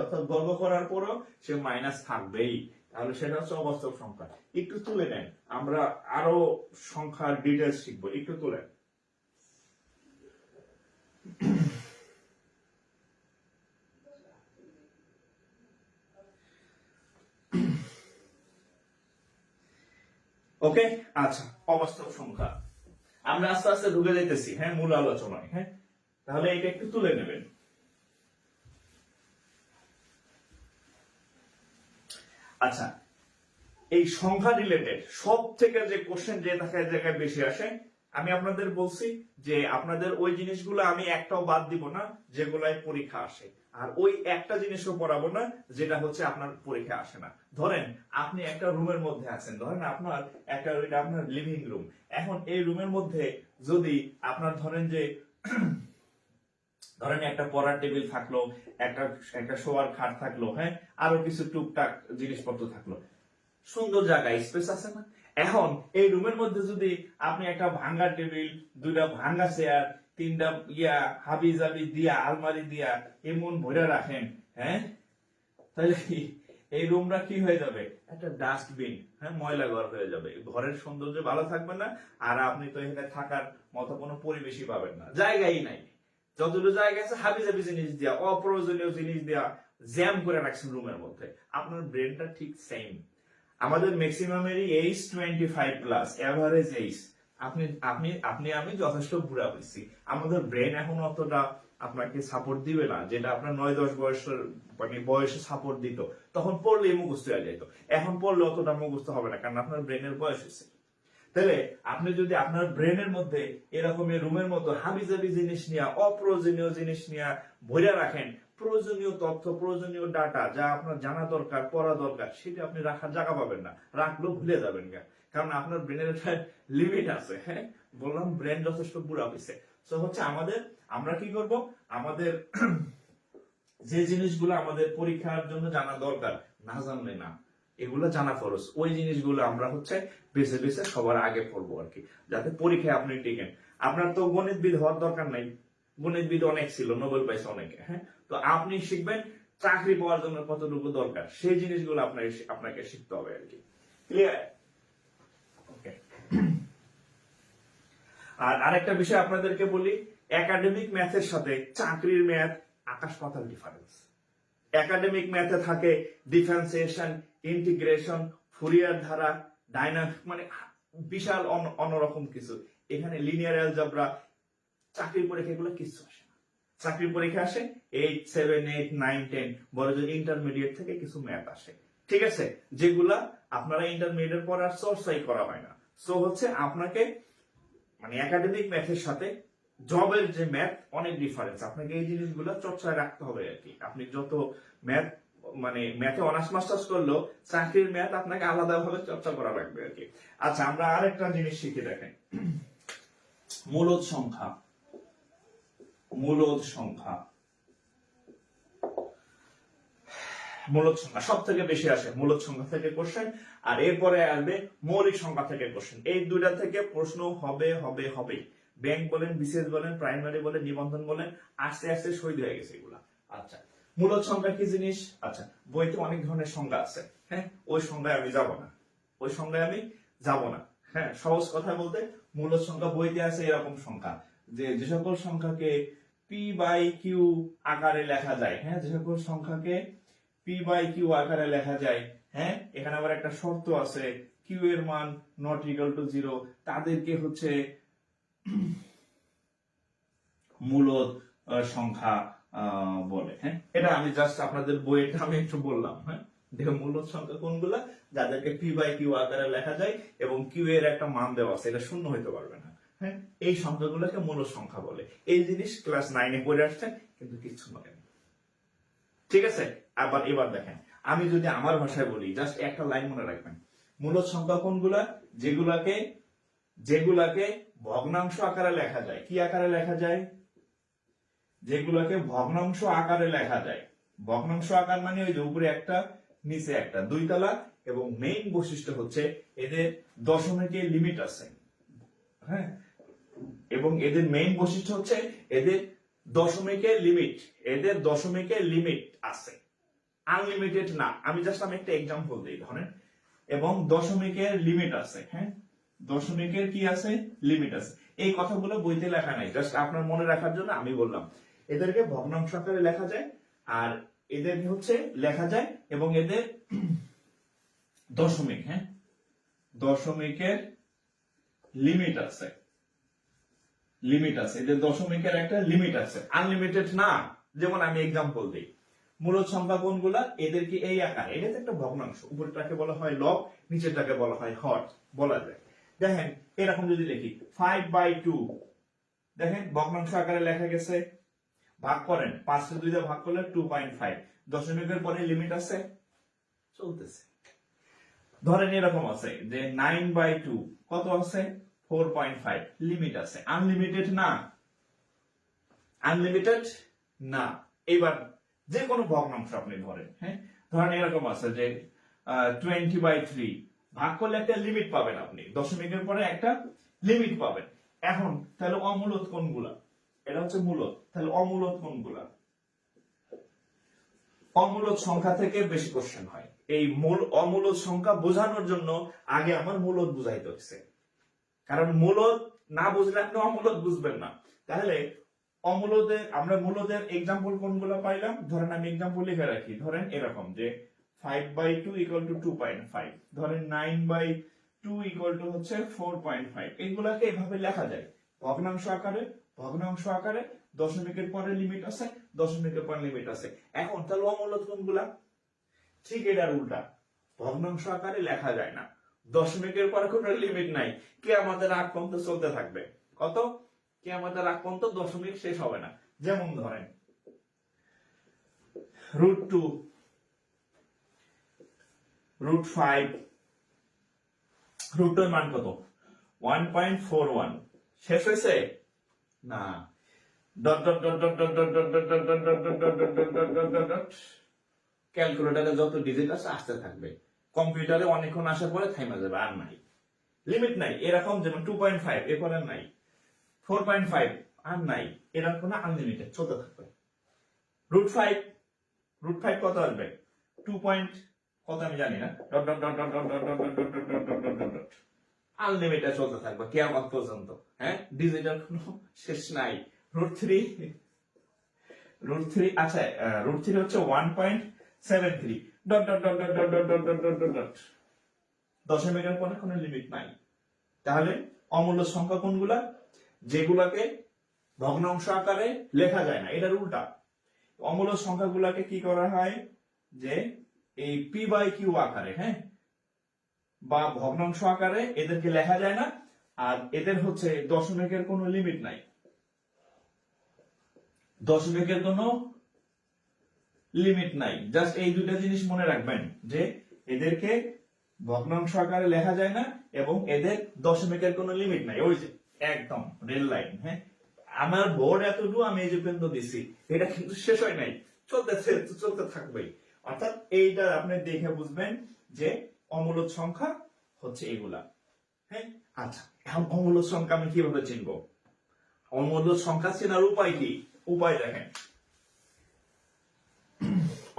অর্থাৎ বর্গ করার পরও সে মাইনাস থাকবেই, তাহলে সেটা হচ্ছে অবাস্তব সংখ্যা। একটু তুলে নেন, আমরা আরো সংখ্যার ডিটেলস শিখবো, একটু তুলেন। ওকে, আচ্ছা, অবাস্তব সংখ্যা আমরা আস্তে আস্তে ঢুকে যাইতেছি, হ্যাঁ, মূল আলোচনায়, হ্যাঁ। তাহলে এটা একটু তুলে নেবেন। আচ্ছা, এই সংখ্যা রিলেটেড সব থেকে যে কোশ্চেন যে জায়গায় বেশি আসে, আমি আপনাদের বলছি যে আপনাদের ওই জিনিসগুলো আমি একটাও বাদ দিব না যেগুলাই পরীক্ষা আসে, আর ওই একটা জিনিসও পড়াবো না যেটা হচ্ছে আপনার পরীক্ষা আসে না। ধরেন আপনি একটা রুমের মধ্যে আছেন, ধরেন আপনার আপনার লিভিং রুম, এখন এই রুমের মধ্যে যদি আপনার ধরেন যে ধরেন একটা পড়ার টেবিল থাকলো, একটা শোয়ার খাট থাকলো, হ্যাঁ, আরো কিছু টুকটাক জিনিসপত্র থাকলো, সুন্দর জায়গায় স্পেস আছে না। এখন এই রুমের মধ্যে যদি আপনি একটা ভাঙ্গা টেবিল, দুইটা ভাঙ্গা চেয়ার, তিনটা হাবি জাবি দিয়া, আলমারি দিয়া এমন ভরে রাখেন, হ্যাঁ, তাহলে এই রুমটা কি হয়ে যাবে, একটা ডাস্টবিন, হ্যাঁ, ময়লা ঘর হয়ে যাবে, ঘরের সৌন্দর্য ভালো থাকবে না, আর আপনি তো এখানে থাকার মতো কোনো পরিবেশই পাবেন না, জায়গাই নাই। যতটুকু জায়গা আছে হাবি জাবি জিনিস দিয়া, অপ্রয়োজনীয় জিনিস দিয়া জ্যাম করে রাখছেন রুমের মধ্যে। আপনার ব্রেনটা ঠিক সেম। আমাদের ম্যাক্সিমামেরই এইজ 25+, এভারেজ এইজ। আপনি আপনি আপনি আমি যথেষ্ট বুড়া হয়েছি, আমাদের ব্রেন এখন অতটা আপনাকে সাপোর্ট দিবে না, যেটা আপনার 9-10 বয়সের মানে বয়সে সাপোর্ট দিত, তখন পড়লেই মুখস্থ হয়ে যেত। এখন পড়লে অতটা মুখস্থ হবে না, কারণ আপনার ব্রেনের বয়স হয়েছে। তাহলে আপনি যদি আপনার ব্রেনের মধ্যে এরকম রুমের মতো হাবিজাবি জিনিস নিয়ে, অপ্রয়োজনীয় জিনিস নিয়ে ভরে রাখেন, প্রয়োজনীয় তথ্য, প্রয়োজনীয় ডাটা যা আপনার জানা দরকার, পড়া দরকার, সেটা আপনি রাখার জায়গা পাবেন না, রাখলেও ভুলে যাবেন, কারণ আপনার ব্রেনের একটা লিমিট আছে, হ্যাঁ, বললাম ব্রেন যথেষ্ট বুড়া হয়েছে। তো হচ্ছে আমরা কি করব, আমাদের যে জিনিসগুলো আমাদের পরীক্ষার জন্য জানা দরকার, না জানলে না, এগুলো জানা ফরজ, ওই জিনিসগুলো আমরা হচ্ছে বেছে বেছে সবার আগে পড়বো আর কি, যাতে পরীক্ষায় আপনি টিকেন। আপনার তো গণিতবিদ হওয়ার দরকার নাই, গণিতবিদ অনেক ছিল, নোবেল পাইছে অনেকে, হ্যাঁ, তো আপনি শিখবেন চাকরি পাওয়ার জন্য কতটুকু দরকার, সেই জিনিসগুলো আপনাকে শিখতে হবে আর কি। ক্লিয়ার? ওকে। আর আরেকটা বিষয় আপনাদেরকে বলি, একাডেমিক ম্যাথের সাথে চাকরির ম্যাথ আকাশ পাতাল ডিফারেন্স। একাডেমিক ম্যাথে থাকে ডিফারেন্সিয়েশন, ইন্টিগ্রেশন, ফুরিয়ার ধারা, ডাইনামিক, মানে বিশাল অন্যরকম কিছু। এখানে লিনিয়ার অ্যালজেব্রা, চাকরির পরীক্ষা এগুলো কিছু আসে না। চাকরির পরীক্ষা আসে 8, 7, 8, 9, 10, বড় যে ইন্টারমিডিয়েট থেকে কিছু ম্যাথ আসে, ঠিক আছে, যেগুলা আপনারা ইন্টারমিডিয়েট পর আর চর্চাই করা হয় না। সো হচ্ছে আপনাকে মানে একাডেমিক ম্যাথের সাথে জবের যে ম্যাথ অনেক ডিফারেন্স, আপনাকে এই জিনিসগুলো চর্চায় রাখতে হবে আর কি। আপনি যত ম্যাথ মানে ম্যাথে অনার্স মাস্টার্স করলেও চাকরির ম্যাথ আপনাকে আলাদাভাবে চর্চা করা লাগবে আর কি। আচ্ছা, আমরা আরেকটা জিনিস শিখে দেখেন, মূলদ সংখ্যা। মূলদ সংখ্যা সব থেকে বেশি আসে মূলদ সংখ্যা থেকে কোশ্চেন, আর এরপরে আসবে মৌলিক সংখ্যা থেকে কোশ্চেন। এই দুইটা থেকে প্রশ্ন হবে হবে হবে। ব্যাংক বলেন, বিসিএস বলেন, প্রাইমারি বলেন, নিবন্ধন বলেন, আস্তে আস্তে শহীদ হয়ে গেছে এগুলা। আচ্ছা, মূলদ সংখ্যা কি জিনিস? আচ্ছা, বইতে অনেক ধরনের সংখ্যা আছে, হ্যাঁ, ওই সংখ্যায় আমি যাব না, ওই সংখ্যায় আমি যাব না। হ্যাঁ, সহজ কথা বলতে মূলদ সংখ্যা বইতে আছে এরকম সংখ্যা, যে সকল সংখ্যাকে পি বাই কিউ আকারে লেখা যায়, হ্যাঁ, যে সকল সংখ্যাকে পি বাই কিউ আকারে লেখা যায়, হ্যাঁ, এখানে আবার একটা শর্ত আছে, কিউ এর মান নট ইকুয়াল টু 0, তাদেরকে হচ্ছে মূলদ সংখ্যা বলে। হ্যাঁ, এটা আমি জাস্ট আপনাদের বইয়েটা আমি একটু বললাম। হ্যাঁ, দেখো মূলদ সংখ্যা কোনগুলা, যাদেরকে পি বাই কিউ আকারে লেখা যায় এবং কিউ এর একটা মান দেওয়া আছে, এটা শূন্য হইতে পারবে না। হ্যাঁ, এই সংখ্যাগুলোকে মূলদ সংখ্যা বলে। এই জিনিস ক্লাস 9 পড়ে আসছেন কিন্তু কিচ্ছু বলেন, ঠিক আছে? আবার এবার দেখেন, আমি যদি আমার ভাষায় বলি, জাস্ট একটা লাইন মনে রাখবেন, মূলদ সংখ্যা কোনগুলা, যেগুলাকে ভগ্নাংশ আকারে লেখা যায়। কি আকারে লেখা যায়? যেগুলোকে ভগ্নাংশ আকারে লেখা যায়। ভগ্নাংশ আকার মানে ওই যে উপরে একটা নিচে একটা, দুই তলা, এবং মেইন বৈশিষ্ট্য হচ্ছে এদের দশমিকের লিমিট আছে। হ্যাঁ, এবং এদের মেইন বৈশিষ্ট্য হচ্ছে এদের দশমিকের লিমিট আছে, আনলিমিটেড না। আমি একটা এক্সাম্পল দিই, ধরেন, এবং দশমিকের লিমিট আছে। হ্যাঁ, দশমিকের কি আছে? লিমিট আছে। এই কথাগুলো বইতে লেখা নাই, জাস্ট আপনার মনে রাখার জন্য আমি বললাম। এদেরকে ভগ্নাংশ আকারে লেখা যায়, আর এদের হচ্ছে লেখা যায় এবং এদের দশমিক, হ্যাঁ, দশমিকের লিমিট আছে, এদের দশমিকের একটা লিমিট আছে, আনলিমিটেড না। যেমন আমি এক্সাম্পল দিই, মূলদ সংখ্যা কোনগুলা, এদেরকে এই আকার, এটা তো একটা ভগ্নাংশ, উপরটাকে বলা হয় লব, নিচেরটাকে বলা হয় হর, বলা যায়। দেখেন, এরকম যদি লিখি 5/2, দেখেন ভগ্নাংশ আকারে লেখা গেছে, ভাগ করেন, 5 কে 2 দিয়ে ভাগ করলে 2.5, দশমিকের পরে লিমিট আছে, চলতেছে। ধরেন এরকম আছে যে 9/2 কত আছে? 4.5, লিমিট আছে, আনলিমিটেড না। এবার যে কোনো ভগ্নাংশ আপনি ধরেন, হ্যাঁ, ধরেন এরকম আছে যে 20/3, ভাগ করলে একটা লিমিট পাবেন, আপনি দশমিকের পরে একটা লিমিট পাবেন। এখন তাহলে অমূলদ কোনগুলা? এটা হচ্ছে মূলদ, তাহলে অমূলদ কোনগুলা? অমূলদ সংখ্যা থেকে বেশি কোশ্চেন হয়। এই অমূলদ সংখ্যা বোঝানোর জন্য আগে আমার মূলদ বুঝাইতে হচ্ছে, কারণ মূলদ না বুঝলে আপনি অমূলদ বুঝবেন না। তাহলে আমরা মূলদের এক্সাম্পল কোনগুলো পাইলাম? ধরেন আমি এক্সাম্পল লিখে রাখি, ধরেন এরকম যে 5/2 = 2.5, ধরেন 9/2 = হচ্ছে 4.5। এইগুলাকে এভাবে লেখা যায় ভগ্নাংশ আকারে, দশমিকের পরে লিমিট আছে, এখন তাহলে অমূলদ কোনগুলা? ঠিক এটার উল্টা, ভগ্নাংশ আকারে লেখা যায় না, দশমিকের পরে কোনো লিমিট নাই, কিয়ামতের আগ পর্যন্ত চলতে থাকবে। কত? কিয়ামতের আগ পর্যন্ত দশমিক শেষ হবে না। যেমন ধরেন √2, √5, √2 এর মান কত? 1.41, শেষ হয়েছে না, ক্যালকুলেটরে যত ডিজিট আছে আসতে থাকবে, কম্পিউটারে অনেকক্ষণ আসার পরে থাইমা যাবে, আর নাই, লিমিট নাই। এরকম যেমন 2.5 এরপরে নাই, 4.5 আর নাই, এরকম কোনো আনলিমিটেড চলতে থাকবে। √5 কত আসবে? 2 পয়েন্ট কত আমি জানি না, আনলিমিটেড চলতে থাকবে কিয়ামত পর্যন্ত। হ্যাঁ, ডিজিটাল কোনো শেষ নাই। √3, আচ্ছা, √3 হচ্ছে 1.73, দশমিকের পরে কোনো লিমিট নাই। তাহলে অমূল্য সংখ্যা কোনগুলা? যেগুলাকে ভগ্নাংশ আকারে লেখা যায় না, এটার উল্টা। অমূল্য সংখ্যাগুলাকে কি করা হয়, যে এই p/q আকারে, হ্যাঁ, বা ভগ্নাংশ আকারে এদেরকে লেখা যায় না, আর এদের হচ্ছে দশমিকের কোনো লিমিট নাই, জাস্ট এই দুইটা জিনিস মনে রাখবেন, যে এদেরকে ভগ্নাংশ আকারে লেখা যায় না এবং এদের দশমিকের কোনো লিমিট নাই। ওই যে একদম রেল লাইন। হ্যাঁ, আমার বোর্ড এতটুকু আমি এই যে পর্যন্ত দিছি, এটা কিন্তু শেষ হয় নাই, চলতে থাকবেই। অর্থাৎ এইটা আপনি দেখে বুঝবেন যে অমূলদ সংখ্যা হচ্ছে এগুলা। হ্যাঁ, আচ্ছা, এখন অমূলদ সংখ্যা আমি কিভাবে চিনবো? অমূলদ সংখ্যা চেনার উপায় কি? উপায় দেখেন,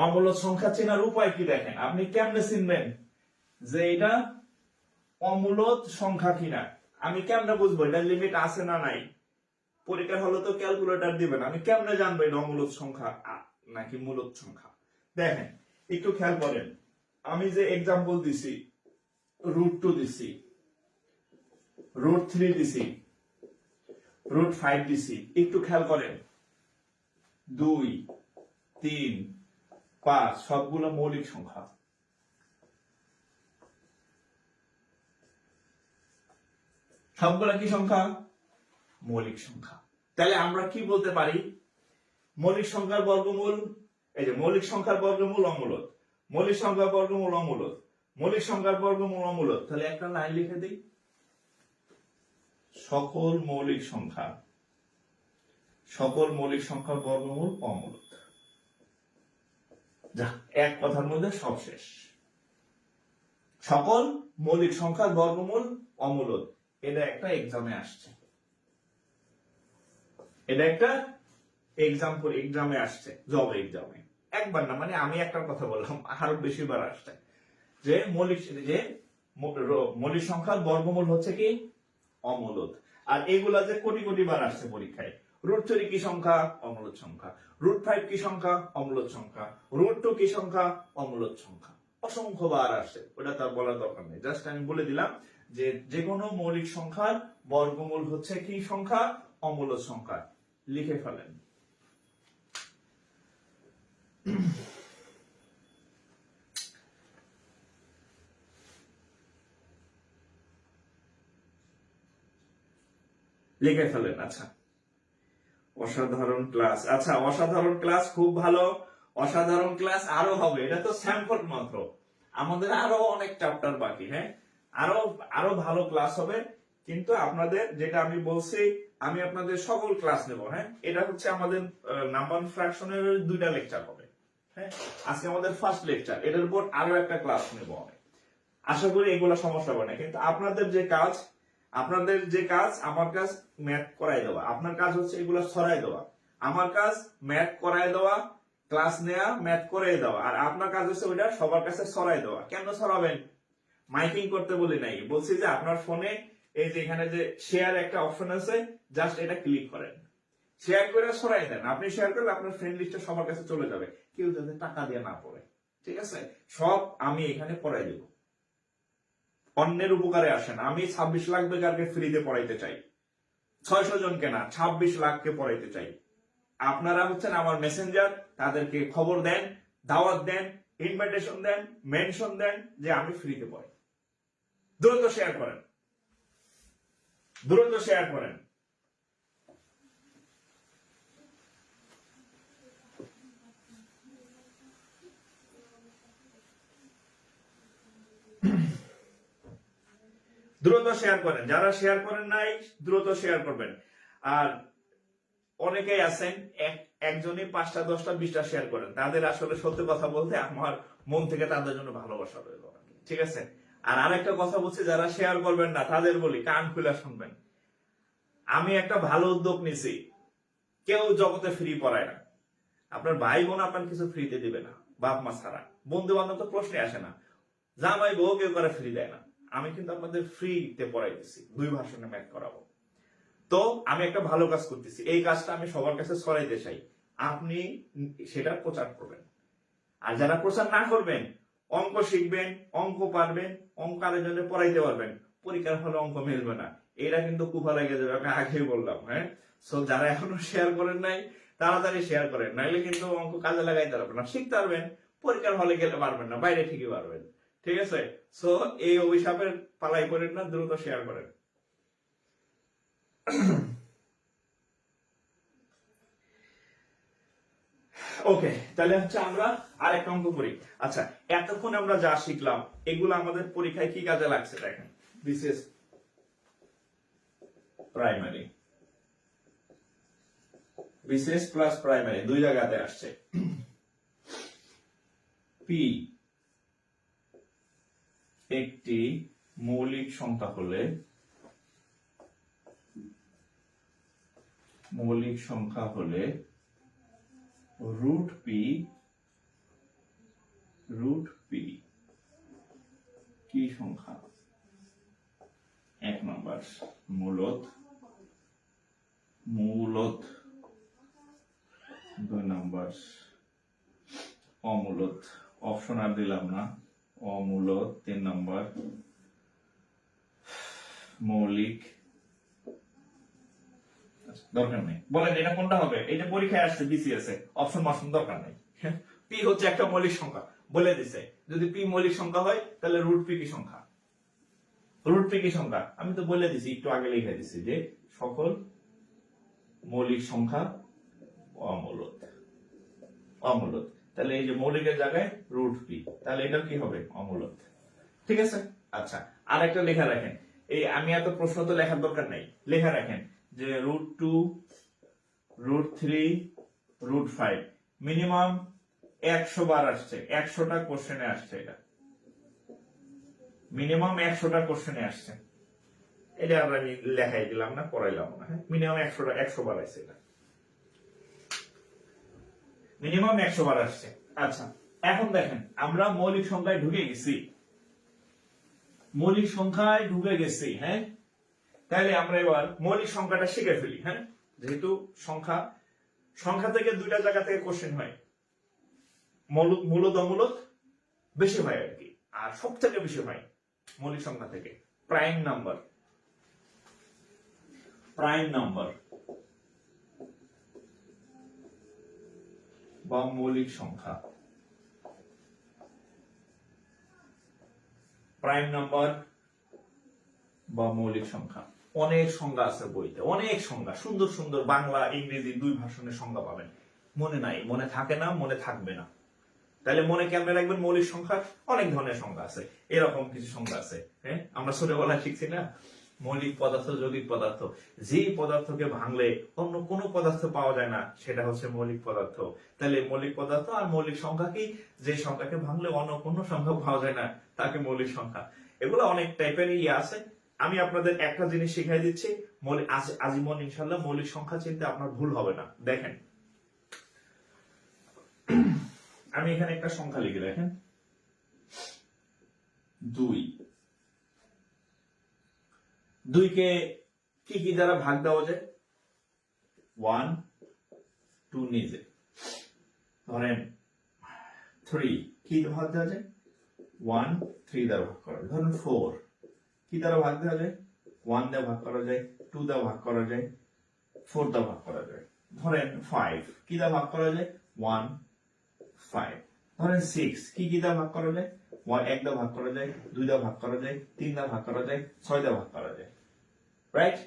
অমূলদ সংখ্যা চেনার উপায় কি দেখেন। আপনি কেমনে চিনবেন যে এটা অমূলদ সংখ্যা কিনা? আমি কেমনে বুঝবো এটা লিমিট আছে না নাই? পরীক্ষার হলে তো ক্যালকুলেটর দিবেন, আমি কেমনে জানবো এটা অমূলদ সংখ্যা নাকি মূলদ সংখ্যা? দেখেন, একটু খেয়াল করেন, আমি যে এক্সাম্পল দিছি, √2 দিছি, √3 দিছি, √5 দিছি, একটু খেয়াল করেন, 2, 3, 5 সবগুলো মৌলিক সংখ্যা। সবগুলা কি সংখ্যা? মৌলিক সংখ্যা। তাহলে আমরা কি বলতে পারি? মৌলিক সংখ্যার বর্গমূল, এই যে মৌলিক সংখ্যার বর্গমূল অমূলদ, মৌলিক সংখ্যার বর্গমূল অমূলদ, মৌলিক সংখ্যার বর্গমূল অমূলদ। তাহলে একটা লাইন লিখে দিই, সকল মৌলিক সংখ্যা, সকল মৌলিক সংখ্যার বর্গমূল অমূলদ। যা, এক কথার মধ্যে সব শেষ। সকল মৌলিক সংখ্যার বর্গমূল অমূলদ। এটা একটা এক্সামে আসছে, এটা একটা এক্সামে আসছে, জব এক্সামে। একবার না, মানে আমি একটা কথা বললাম, আরো বেশিবার আসছে যে মৌলিক সংখ্যার বর্গমূল হচ্ছে কি? অমূলদ। আর এগুলা যে কোটি কোটি বার আসছে পরীক্ষায়। √3 কি সংখ্যা? অমূলদ সংখ্যা। √5 কি সংখ্যা? অমূলদ সংখ্যা। √2 কি সংখ্যা? অমূলদ সংখ্যা। অসংখ্য বার আসছে, ওটা তার বলার দরকার নেই, জাস্ট আমি বলে দিলাম যে যে কোনো মৌলিক সংখ্যার বর্গমূল হচ্ছে কি সংখ্যা? অমূলদ সংখ্যা। লিখে ফেলেন। লিখে ফেলেন। আচ্ছা, অসাধারণ ক্লাস। আচ্ছা, অসাধারণ ক্লাস, খুব ভালো। অসাধারণ ক্লাস আরো হবে, এটা তো স্যাম্পল মাত্র, আমাদের আরো অনেক চ্যাপ্টার বাকি। হ্যাঁ, আরো আরো ভালো ক্লাস হবে। কিন্তু আপনাদের যেটা আমি বলছি, আমি আপনাদের সকল ক্লাস নেব। হ্যাঁ, এটা হচ্ছে আমাদের নাম্বার ফ্র্যাকশনের 2টা লেকচার হবে। হ্যাঁ, আজকে আমাদের ফার্স্ট লেকচার, এটার উপর আরো একটা ক্লাস নেব আমি। আশা করি এগুলো সমস্যা হবে না। কিন্তু আপনাদের যে কাজ, আমার কাজ ম্যাথ করাই দেওয়া, আপনার কাজ হচ্ছে এগুলো ছড়াই দেওয়া। আমার কাজ ম্যাথ করাই দেওয়া, ক্লাস নেওয়া, ম্যাথ করাই দেওয়া, আর আপনার কাজ হচ্ছে ওইটা সবার কাছে ছড়াই দেওয়া। কেন ছড়াবেন? মাইকিং করতে বলি নাই, বলছি যে আপনার ফোনে এই যে এখানে যে শেয়ার একটা অপশন আছে, জাস্ট এটা ক্লিক করেন, শেয়ার করে ছড়াই দেন। আপনি শেয়ার করলে আপনার ফ্রেন্ড লিস্টে সবার কাছে চলে যাবে, কেউ যাতে টাকা দিয়ে না পড়ে। ঠিক আছে, সব আমি এখানে পড়াই দেবো, অন্যের উপকারে আসেন। আমি 26 লাখ বেকারকে ফ্রিতে পড়াইতে চাই, 600 জনকে না, 26 লাখকে পড়াইতে চাই। আপনারা হচ্ছেন আমার মেসেঞ্জার, তাদেরকে খবর দেন, দাওয়াত দেন, ইনভাইটেশন দেন, মেনশন দেন যে আমি ফ্রিতে পড়াই। দ্রুত শেয়ার করেন, দ্রুত শেয়ার করেন। দ্রুত শেয়ার করেন, যারা শেয়ার করেন নাই দ্রুত শেয়ার করবেন। আর অনেকেই আছেন একজনই 5টা 10টা 20টা শেয়ার করেন, তাদের আসলে সত্যি কথা বলতে আমার মন থেকে তাদের জন্য ভালোবাসা রইল। ঠিক আছে, আর আরেকটা কথা বলছি, যারা শেয়ার করবেন না তাদের বলি কান খুলে শুনবেন। আমি একটা ভালো উদ্যোগ নিছি, কেউ জগতে ফ্রি পড়ায় না। আপনার ভাই বোন আপনার কিছু ফ্রিতে দিবে না, বাপ মা ছাড়া। বন্ধু বান্ধব তো প্রশ্নে আসে না, জামাই বউ কেউ করে ফ্রি দেয় না। আমি কিন্তু আপনাদের ফ্রিতে পড়াই দিচ্ছি, 2 ভার্সনে ম্যাথ করাবো। তো আমি একটা ভালো কাজ করতেছি, এই কাজটা আমি সবার কাছে ছড়াইতে চাই, আপনি সেটা প্রচার করবেন। আর যারা প্রচার না করবেন, অঙ্ক শিখবেন, অঙ্ক পারবেন, অঙ্ক আরেকজনে পড়াইতে পারবেন, পরীক্ষার হলে অঙ্ক মিলবে না, এরা কিন্তু কুফা লেগে যাবে, আমি আগেই বললাম। হ্যাঁ, সো যারা এখনো শেয়ার করেন নাই তাড়াতাড়ি শেয়ার করেন, নাইলে কিন্তু অঙ্ক কাজে লাগাইতে পারবেন না, শিখতে পারবেন, পরীক্ষার হলে গেলে পারবেন না, বাইরে ঠিকই পারবেন। ঠিক আছে, সো এই অভিশাপের পালাই করেন না, দ্রুত শেয়ার করেন। ওকে, তাহলে হচ্ছে আমরা আরেকটা অঙ্ক করি। আচ্ছা, এতক্ষণ আমরা যা শিখলাম এগুলো আমাদের পরীক্ষায় কি কাজে লাগছে দেখেন। বিশেষ প্রাইমারি, বিশেষ প্লাস প্রাইমারি 2 জায়গাতে আসছে। পি একটি মৌলিক সংখ্যা হলে রুট পি কি সংখ্যা? 1 নম্বর মূলত 2 নম্বর অমূলত, অপশন আর দিলাম না, অমূলত 3 নম্বর মৌলিক। দরকার নেই, বলেন এটা কোনটা হবে? এটা পরীক্ষায় আসছে বিসিএস এ, অপশন দরকার নেই। পি হচ্ছে একটা মৌলিক সংখ্যা, বলে দিছে যদি পি মৌলিক সংখ্যা হয় তাহলে রুট পি কি সংখ্যা? রুট পি কি সংখ্যা আমি তো বলে দিছি, একটু আগে লিখে দিছি যে সকল মৌলিক সংখ্যা অমূলত। তাহলে এই যে মৌলিকের জায়গায় রুট পি, তাহলে এটা কি হবে? অমূলত। ঠিক আছে। আচ্ছা, আর একটা লেখা রাখেন, এই আমি এত প্রশ্ন তো লেখার দরকার নাই, লেখা রাখেন যে √2 √3 √5 মিনিমাম 100 বার আসছে, 100টা কোশ্চেনে আসছে, এটা মিনিমাম 100টা কোশ্চেনে আসছে। এটা আমরা লেখাই দিলাম না, পড়াইলাম না। হ্যাঁ, মিনিমাম 100 বার আসছে, এটা মিনিমাম 100 বার আসছে। আচ্ছা, এখন দেখেন আমরা মৌলিক সংখ্যায় ঢুকে গেছি, হ্যাঁ, তাহলে আমরা এবার মৌলিক সংখ্যাটা শিখে ফেলি। হ্যাঁ, যেহেতু সংখ্যা থেকে দুইটা জায়গা থেকে কোশ্চেন হয়, মূলত অমূলত বেশি হয় আর কি, আর সব থেকে বেশি হয় মৌলিক সংখ্যা থেকে প্রাইম নাম্বার বা মৌলিক সংখ্যা। প্রাইম নাম্বার বা মৌলিক সংখ্যা, অনেক সংজ্ঞা আছে বইতে, অনেক সংজ্ঞা, সুন্দর সুন্দর বাংলা ইংরেজি দুই ভাষণের সংজ্ঞা পাবেন। মনে নাই, মনে থাকে না, মনে থাকবে না। তাহলে মনে কেমনে রাখবেন? মৌলিক সংখ্যা অনেক ধরনের সংজ্ঞা আছে, এরকম কিছু সংজ্ঞা আছে। হ্যাঁ, আমরা ছোটবেলায় শিখছি না, মৌলিক পদার্থ, যৌগিক পদার্থ। যে পদার্থকে ভাঙলে অন্য কোনো পদার্থ পাওয়া যায় না সেটা হচ্ছে মৌলিক পদার্থ। তাহলে মৌলিক পদার্থ আর মৌলিক সংখ্যা কি? যে সংখ্যাকে ভাঙলে অন্য কোনো সংখ্যা পাওয়া যায় না তাকে মৌলিক সংখ্যা। এগুলো অনেক টাইপের আছে। আমি আপনাদের একটা জিনিস শিখাই দিচ্ছি, আজীবন ইনশাল্লাহ মৌলিক সংখ্যা চিনতে আপনার ভুল হবে না। দেখেন, আমি এখানে একটা সংখ্যা লিখে, দেখেন 2 কে কি কি দ্বারা ভাগ দেওয়া যায়? 1 2 নিজে। ধরেন 3 কি ভাগ দেওয়া যায়? 1 3 দ্বারা ভাগ করা যায়। ধরেন 4 কি দ্বারা ভাগ দেওয়া যায়? 1 দ্বারা ভাগ করা যায়, 2 দ্বারা ভাগ করা যায়, 4 দ্বারা ভাগ করা যায়। ধরেন 5 কি দ্বারা ভাগ করা যায়? 1 5। ধরেন 6 কি দ্বারা ভাগ করা যায়? 1 দ্বারা ভাগ করা যায়, 2 দ্বারা ভাগ করা যায়, 3 দ্বারা ভাগ করা যায়, 6 দ্বারা ভাগ করা যায়। রাইট?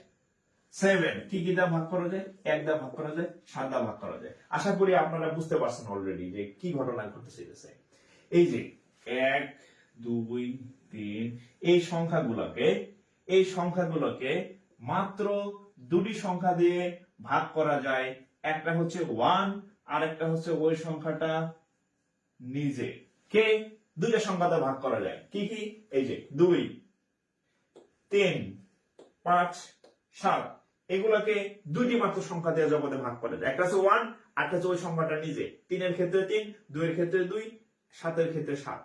7 কি দ্বারা ভাগ করা যায়? 1 দ্বারা ভাগ করা যায়, 7 দ্বারা ভাগ করা যায়। আশা করি আপনারা বুঝতে পারছেন অলরেডি যে কি ঘটনা ঘটতেছে। এই যে 1 2 3 এই সংখ্যাগুলোকে মাত্র দুটি সংখ্যা দিয়ে ভাগ করা যায়। একটা হচ্ছে 1 আর একটা হচ্ছে ওই সংখ্যাটা নিজে। কে? দুইটা সংখ্যা দিয়ে ভাগ করা যায়। কি কি? এই যে 2 3 5 7 এগুলোকে দুইটি মাত্র সংখ্যা দিয়ে জগতে ভাগ করা যায়। একটা হচ্ছে 1 আর একটা হচ্ছে ওই সংখ্যাটা নিজে। 3 এর ক্ষেত্রে 3, 2 এর ক্ষেত্রে 2, 7 এর ক্ষেত্রে 7।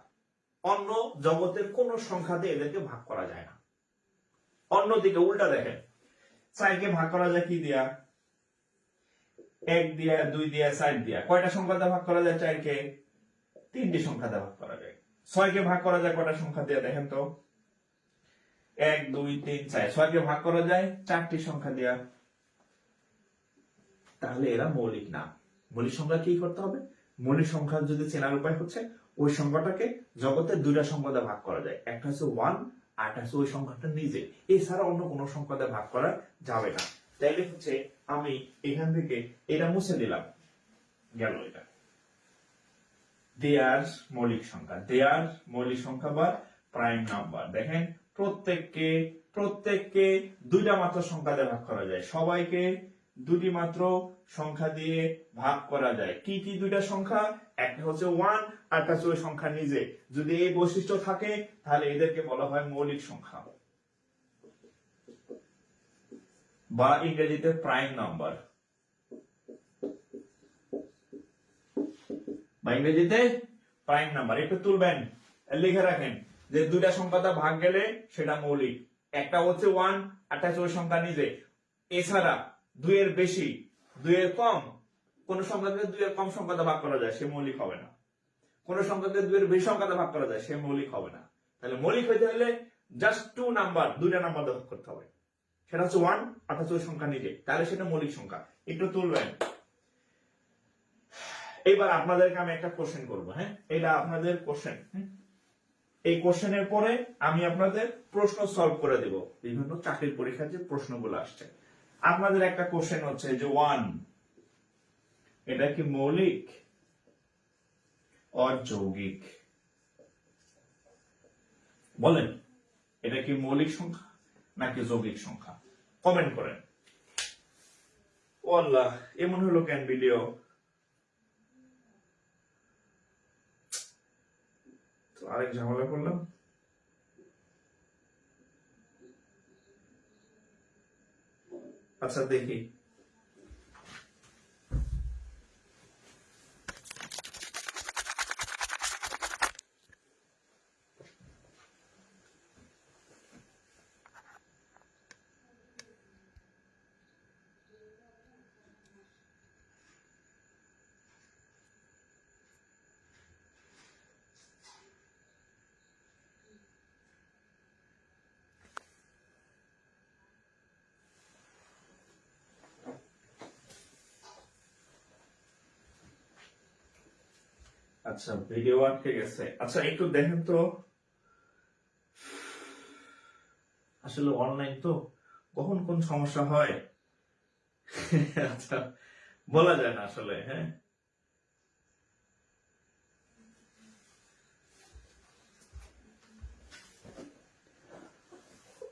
অন্য জগতের কোন সংখ্যা দিয়ে এদেরকে ভাগ করা যায় না। অন্যদিকে উল্টা দেখেন, 4 কে ভাগ করা যায় কি দিয়া? 1 দিয়া, 2 দিয়া, 4 দিয়া। কয়টা সংখ্যা দিয়ে ভাগ করা যায় 4 কে? 3টি সংখ্যা দিয়ে ভাগ করা যায়। 6 কে ভাগ করা যায় কয়টা সংখ্যা দিয়ে? দেখেন তো, 1 2 3 4। 6 কে ভাগ করা যায় 4টি সংখ্যা দিয়া। তাহলে এরা মৌলিক না। মৌলিক সংখ্যা কি করতে হবে? মৌলিক সংখ্যা যদি চেনার উপায় হচ্ছে ওই সংখ্যাটাকে জগতের দুইটা সংখ্যা দিয়ে ভাগ করা যায়। একটা হচ্ছে 1 আর একটা হচ্ছে ওই সংখ্যাটা নিজে। এছাড়া অন্য কোনো সংখ্যা দিয়ে ভাগ করা যাবে না। তাইলে হচ্ছে আমি এখান থেকে এটা মুছে দিলাম, গেল এটা। দেয়ার মৌলিক সংখ্যা বা প্রাইম নাম্বার। দেখেন প্রত্যেককে দুইটা মাত্র সংখ্যা দিয়ে ভাগ করা যায়। সবাইকে দুটি মাত্র সংখ্যা দিয়ে ভাগ করা যায়। কি কি দুইটা সংখ্যা? একটা হচ্ছে 1, আর একটা হচ্ছে ওই সংখ্যা নিজে। যদি এই বৈশিষ্ট্য থাকে তাহলে এদেরকে বলা হয় মৌলিক সংখ্যা, বা ইংরেজিতে প্রাইম নাম্বার, বা ইংরেজিতে প্রাইম নাম্বার। একটু তুলবেন, লিখে রাখেন যে দুইটা সংখ্যা ভাগ গেলে সেটা মৌলিক। একটা হচ্ছে 1, একটা হচ্ছে ওই সংখ্যা নিজে। এছাড়া 2 এর বেশি, 2 এর কম, কোন সংখ্যাকে 2 এর কম সংখ্যাতে ভাগ করা যায়, সে মৌলিক হবে না। কোন সংখ্যাকে 2 এর বেশি সংখ্যাতে ভাগ করা যায়, সে মৌলিক হবে না। তাহলে মৌলিক হইতে হলে জাস্ট 2 নাম্বার, দুইটা নাম্বার ভাগ করতে হবে। সেটা হচ্ছে 1, আর হচ্ছে ওই সংখ্যা নিজে, তাহলে সেটা মৌলিক সংখ্যা। একটু তুলবেন। এবার আপনাদেরকে আমি একটা কোশ্চেন করবো, হ্যাঁ, এটা আপনাদের কোশ্চেন। এই কোশ্চেনের পরে আমি আপনাদের প্রশ্ন সলভ করে দেব, বিভিন্ন চাকরির পরীক্ষার যে প্রশ্নগুলো আসছে। আপনাদের একটা কোশ্চেন হচ্ছে যে 1 এটা কি মৌলিক আর যৌগিক? বলেন, এটা কি মৌলিক সংখ্যা নাকি যৌগিক সংখ্যা? কমেন্ট করেন। ও আল্লাহ, এমন হলো কেন ভিডিও? তো আরেক ঝামেলা করলাম। আচ্ছা দেখি। আচ্ছা, ভিডিও আটকে গেছে। আচ্ছা একটু দেখেন তো, আসলে অনলাইন তো কখন কোন সমস্যা হয় আচ্ছা, বলা যায় না আসলে। হ্যাঁ,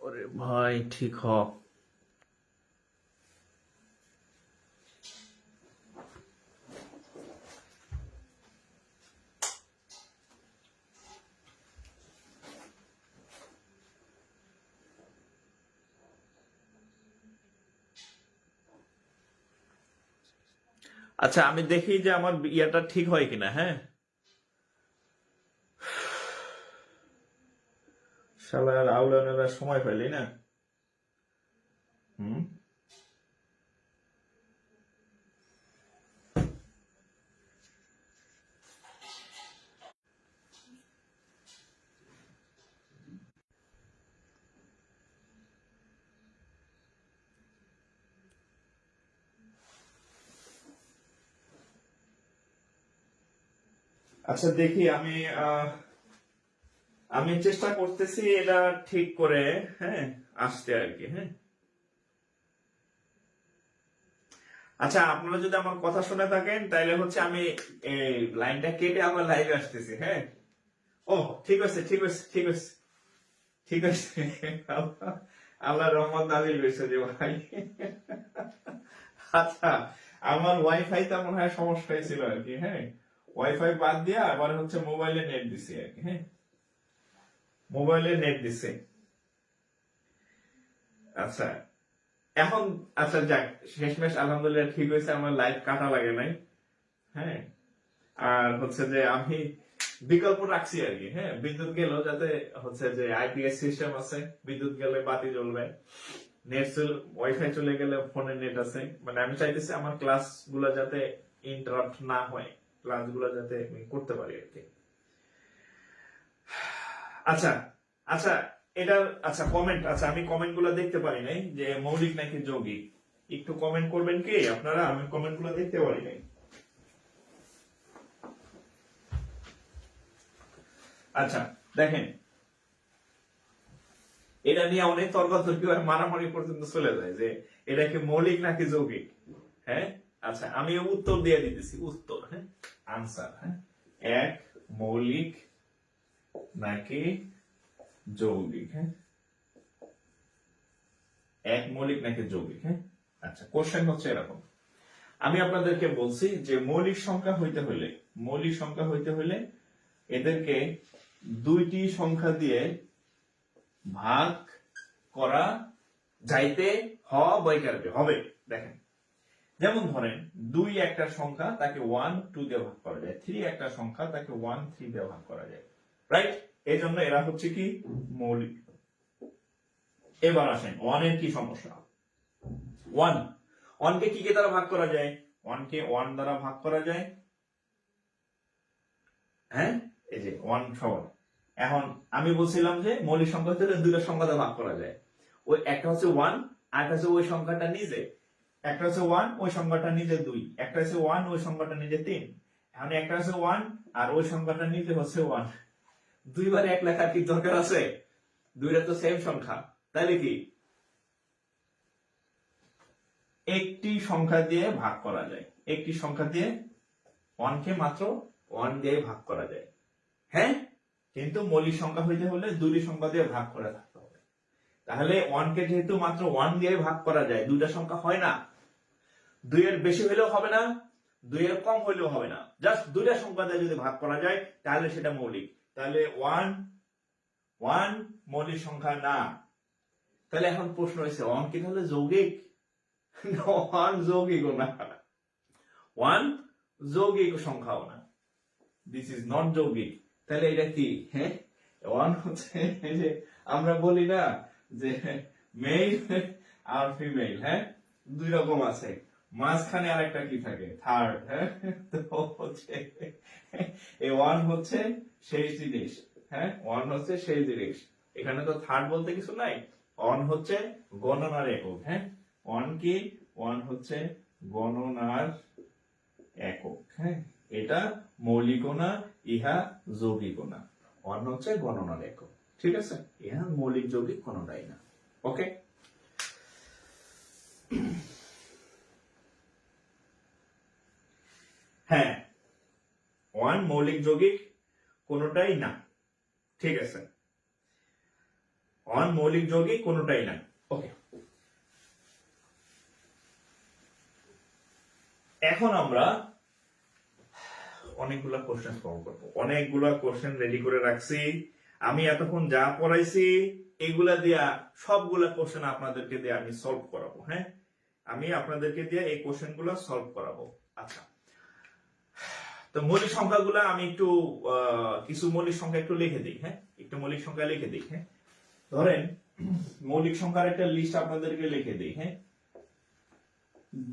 ওরে ভাই ঠিক হ। আচ্ছা আমি দেখি যে আমার ইয়াটা ঠিক হয় কিনা। হ্যাঁ, শালার আউলানেরা সময় পাইলি না। হুম, আচ্ছা দেখি আমি আমি চেষ্টা করতেছি এটা ঠিক করে, হ্যাঁ, আসতে আর কি। হ্যাঁ, আচ্ছা আপনারা যদি আমার কথা শুনে থাকেন তাহলে হচ্ছে আমি এই লাইনটা কেটে আমার লাইভে আসতেছি। হ্যাঁ, ও ঠিক আছে, ঠিক আছে, ঠিক আছে, ঠিক আছে। আল্লাহ রহমত নাজিল হয়েছে যে ভাই। আচ্ছা, আমার ওয়াইফাই মনে হয় সমস্যা হয়েছিল আর কি। হ্যাঁ, ওয়াইফাই বাদ দিয়া আবার হচ্ছে মোবাইলে নেট দিছি আর কি। হ্যাঁ, মোবাইলে নেট দিছে। আচ্ছা এখন, আচ্ছা যাক, শেষমেশ আলহামদুলিল্লাহ ঠিক হয়েছে, আমার লাইভ কাটা লাগে নাই। হ্যাঁ, আর হচ্ছে যে আমি বিকল্প রাখছি আর কি। হ্যাঁ, বিদ্যুৎ গেলেও যাতে হচ্ছে যে আইপিএস সিস্টেম আছে, বিদ্যুৎ গেলে বাতি জ্বলবে, নেট ওয়াইফাই চলে গেলে ফোনে নেট আছে। মানে আমি চাইতেছি আমার ক্লাস গুলা যাতে ইন্টারাপ্ট না হয়, ক্লাস গুলা যাতে আমি করতে পারি আর কি। আচ্ছা, আচ্ছা, এটা, আচ্ছা কমেন্ট, আচ্ছা আমি কমেন্ট গুলা দেখতে পারি নাই যে মৌলিক নাকি যৌগিক। একটু কমেন্ট করবেন কি আপনারা? আমি কমেন্ট গুলা দেখতে পারি নাই। আচ্ছা দেখেন, এটা নিয়ে অনেক তর্কাতর্কি হয়, মারামারি পর্যন্ত চলে যায় যে এটা কি মৌলিক নাকি যৌগিক। হ্যাঁ, আচ্ছা আমি উত্তর দিয়ে দিতেছি, উত্তর, হ্যাঁ, আনসার। হ্যাঁ, এক মৌলিক নাকি যৌগিক। হ্যাঁ, এক মৌলিক নাকি যৌগিক। হ্যাঁ, আচ্ছা কোশ্চেন হচ্ছে এরকম। আমি আপনাদেরকে বলছি যে মৌলিক সংখ্যা হইতে হলে এদেরকে দুইটি সংখ্যা দিয়ে ভাগ করা যাইতে হবে। দেখেন, যেমন ধরেন 2 একটা সংখ্যা, তাকে 1 2 দিয়ে ভাগ করা যায়। 3 একটা সংখ্যা, তাকে 1 3 দিয়ে ভাগ করা যায়, রাইট? এই জন্য এরা হচ্ছে কি মৌলিক। এবার আসেন 1 এর কি সমস্যা। 1 কে কি দ্বারা ভাগ করা যায়? 1 কে 1 দ্বারা ভাগ করা যায়, হ্যাঁ, এই যে 1 সমান। এখন আমি বলছিলাম যে মৌলিক সংখ্যা হচ্ছে দুইটা সংখ্যা দ্বারা ভাগ করা যায়। ওই একটা হচ্ছে 1, আর একটা হচ্ছে ওই সংখ্যাটা নিজে। একটা হচ্ছে 1, ওই সংখ্যাটা নিজে 2। একটা হচ্ছে 1, ওই সংখ্যাটা নিজে 3। এখন একটা হচ্ছে 1 আর ওই সংখ্যাটা নিজে হচ্ছে 1। দুইবার 1 লেখার কি দরকার আছে? দুইটা তো সেম সংখ্যা, তাইলে কি একটি সংখ্যা দিয়ে ভাগ করা যায়। একটি সংখ্যা দিয়ে 1 কে মাত্র 1 দিয়ে ভাগ করা যায়, হ্যাঁ। কিন্তু মৌলিক সংখ্যা হইতে হলে দুটি সংখ্যা দিয়ে ভাগ করে থাকতে হবে। তাহলে 1 কে যেহেতু মাত্র 1 দিয়ে ভাগ করা যায়, দুইটা সংখ্যা হয় না। 2 এর বেশি হইলেও হবে না, 2 এর কম হইলেও হবে না, জাস্ট দুইটা সংখ্যা দিয়ে যদি ভাগ করা যায় তাহলে সেটা মৌলিক। তাহলে 1 মৌলিক সংখ্যা না। তাহলে এখন প্রশ্ন হয়েছে 1 কি তাহলে যৌগিক? 1 যৌগিক না, 1 যৌগিক সংখ্যাও না, দিস ইজ নট যৌগিক। তাহলে এটা কি? হ্যাঁ, 1 হচ্ছে এই যে আমরা বলি না যে মেল আর ফিমেল, হ্যাঁ, দুই রকম আছে, মাঝখানে আরেকটা কি থাকে, থার্ড, হ্যাঁ। তো হচ্ছে এই 1 হচ্ছে সেই জিনিস, হ্যাঁ, 1 হচ্ছে সেই জিনিস। এখানে তো থার্ড বলতে কিছু নাই, 1 হচ্ছে গণনার একক, হ্যাঁ। 1 কি? 1 হচ্ছে গণনার একক, হ্যাঁ। এটা মৌলিক না, ইহা যৌগিক না। 1 হচ্ছে গণনার একক, ঠিক আছে? ইহা মৌলিক যৌগিক কোনটাই না। ওকে, হ্যাঁ, 1 মৌলিক যৌগিক কোনটাই না, ঠিক আছে? 1 মৌলিক যৌগিক কোনটাই না। ওকে, এখন আমরা অনেকগুলা কোশ্চেন সলভ করবো। অনেকগুলা কোশ্চেন রেডি করে রাখছি। আমি এতক্ষণ যা পড়াইছি এগুলা দিয়া সবগুলা কোশ্চেন আপনাদেরকে দিয়ে আমি সলভ করাবো, হ্যাঁ। আমি আপনাদেরকে দিয়ে এই কোশ্চেন গুলা সলভ করাবো। আচ্ছা, তো মৌলিক সংখ্যাগুলা আমি একটু কিছু মৌলিক সংখ্যা একটু লিখে দিই, হ্যাঁ। একটু মৌলিক সংখ্যা লিখে দিই, হ্যাঁ। ধরেন মৌলিক সংখ্যার একটা লিস্ট আপনাদেরকে লিখে দিই, হ্যাঁ।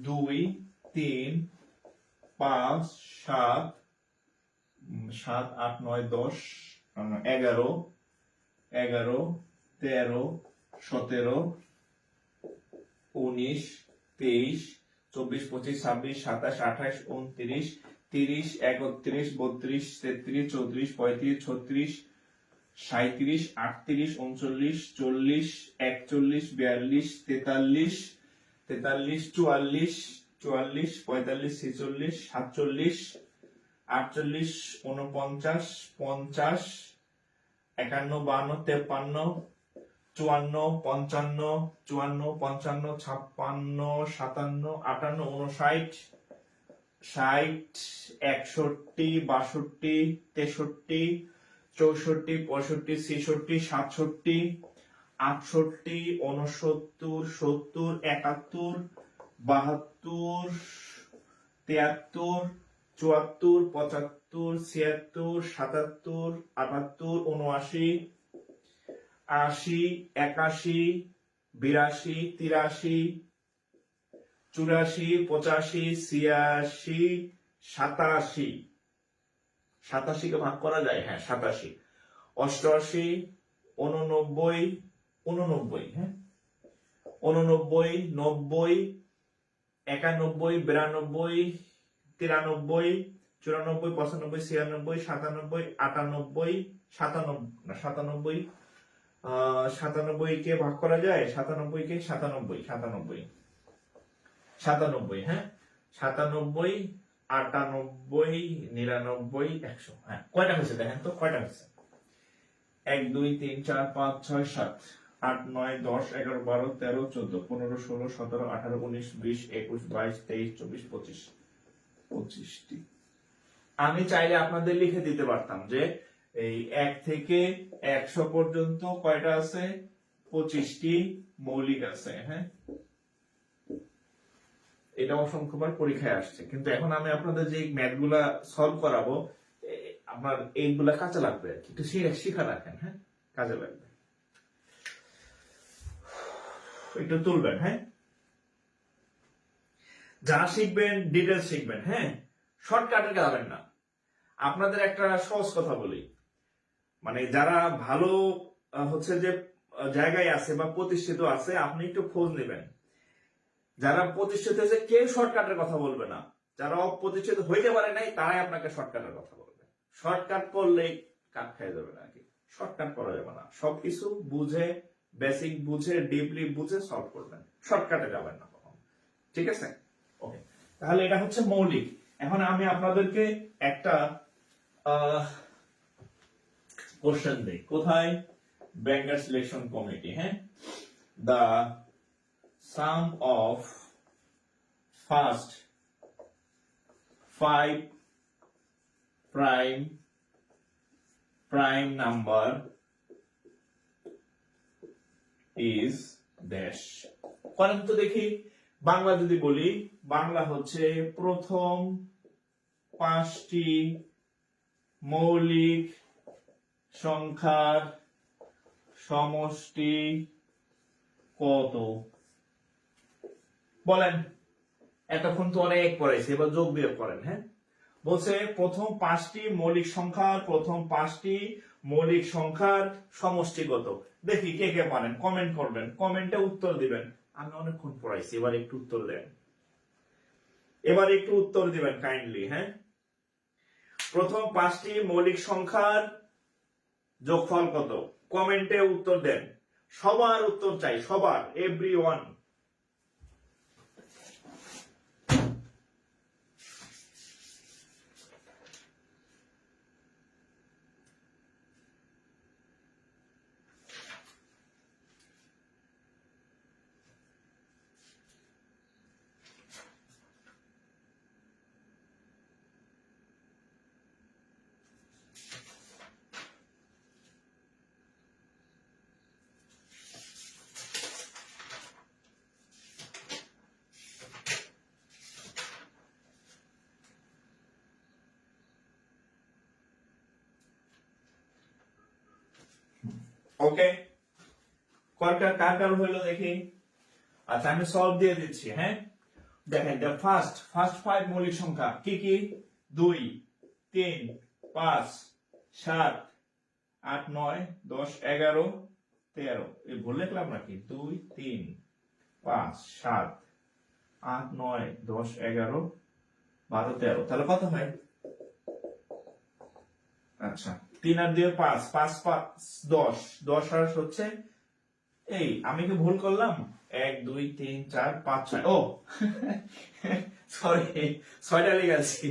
2 3 5 7 7 8 9 10 11 11 13 17 19 23 24 25 26 27 28 29 30 31 32 33 34 35 36 37 38 39 40 41 42 43 44 44 44 45 46 47 48 49 50 51 52 53 54 55 54 55 56 57 58 59 60 61 62 63 64 65 66 67 68 69 70 71 72 73 74 75 76 77 78 79 80 81 82 83 84 85 86 87 কে ভাগ করা যায়, হ্যাঁ 87 88 89 89, হ্যাঁ 89 90 91 92 93 94 95 96 97 98 97 97 কে ভাগ করা যায়, 97 কে 97 হ্যাঁ 97 98 99 100, হ্যাঁ। কয়টা হয়েছে দেখেন তো, কয়টা হয়েছে? 1 2 3 4 5 6 7 8 9 10 11 12 13 14 15 16 17 18 19 20 21 22 23 24 25 25টি। আমি চাইলে আপনাদের লিখে দিতে পারতাম যে এই 1 থেকে 100 পর্যন্ত কয়টা আছে, 25টি মৌলিক আছে। হ্যাঁ, এটা অসংখ্যবার পরীক্ষায় আসছে, কিন্তু এখন আমি আপনাদের যে ম্যাথগুলা সলভ করাবো আপনার এইগুলা কাজে লাগবে আর কি, একটু শিখা রাখেন। হ্যাঁ, কাজে লাগবে, একটু তুলবেন। হ্যাঁ, যা শিখবেন ডিটেলস শিখবেন। হ্যাঁ, শর্টকাটে যাবেন না। আপনাদের একটা সহজ কথা বলি, মানে যারা ভালো হচ্ছে যে জায়গায় আছে বা প্রতিষ্ঠিত আছে, আপনি একটু খোঁজ নেবেন। যারা প্রতিষ্ঠিত হয়েছে কেউ শর্টকাটের কথা বলবে না, যারা অপ্রতিষ্ঠিত হইতে পারে নাই তারাই আপনাকে শর্টকাটের কথা বলবে। শর্টকাট করলেই কাট খেয়ে যাবে না, শর্টকাট করা যাবে না। সবকিছু বুঝে, বেসিক বুঝে, ডিপলি বুঝে সলভ করবেন, শর্টকাটে যাবেন না কখন। ঠিক আছে, ওকে। তাহলে এটা হচ্ছে মৌলিক। এখন আমি আপনাদেরকে একটা কোশ্চেন দেই, কোথায়? ব্যাংকার সিলেকশন কমিটি। হ্যাঁ, the sum of first 5 prime number is dash। করেন তো দেখি। বাংলা যদি বলি, বাংলা হচ্ছে প্রথম 5টি মৌলিক সংখ্যার সমষ্টি কত? বলেন। এতক্ষণ তো অনেক পড়াইছে, এবার যোগ বিয়োগ করেন। হ্যাঁ, বলছে প্রথম 5টি মৌলিক সংখ্যার সমষ্টি কত? দেখি কে কে পারেন, কমেন্ট করবেন, কমেন্টে উত্তর দিবেন। আমি অনেকক্ষণ পড়াইছি, এবার একটু উত্তর দেন, কাইন্ডলি। হ্যাঁ, প্রথম 5টি মৌলিক সংখ্যার যোগফল কত? কমেন্টে উত্তর দেন, সবার উত্তর চাই, সবার, এভরিওয়ান। ওকে, কার কার হইলো দেখি। আচ্ছা, আমি সলভ দিয়ে দিচ্ছি। হ্যাঁ, দেখেন, দ্য ফার্স্ট 5 মৌলিক সংখ্যা কি কি? 2 3 5 7 8 9 10 11 13। এই ভুল লিখলাম নাকি? 2 3 5 7 8 9 10 11 12 13। তাহলে কত হয়? আচ্ছা, 3 আর 2 5, 5 5 10, 10 আর হচ্ছে এই, আমি কি ভুল করলাম? 1 2 3 4 5 6। ও সরি, 6টা লিখেছি,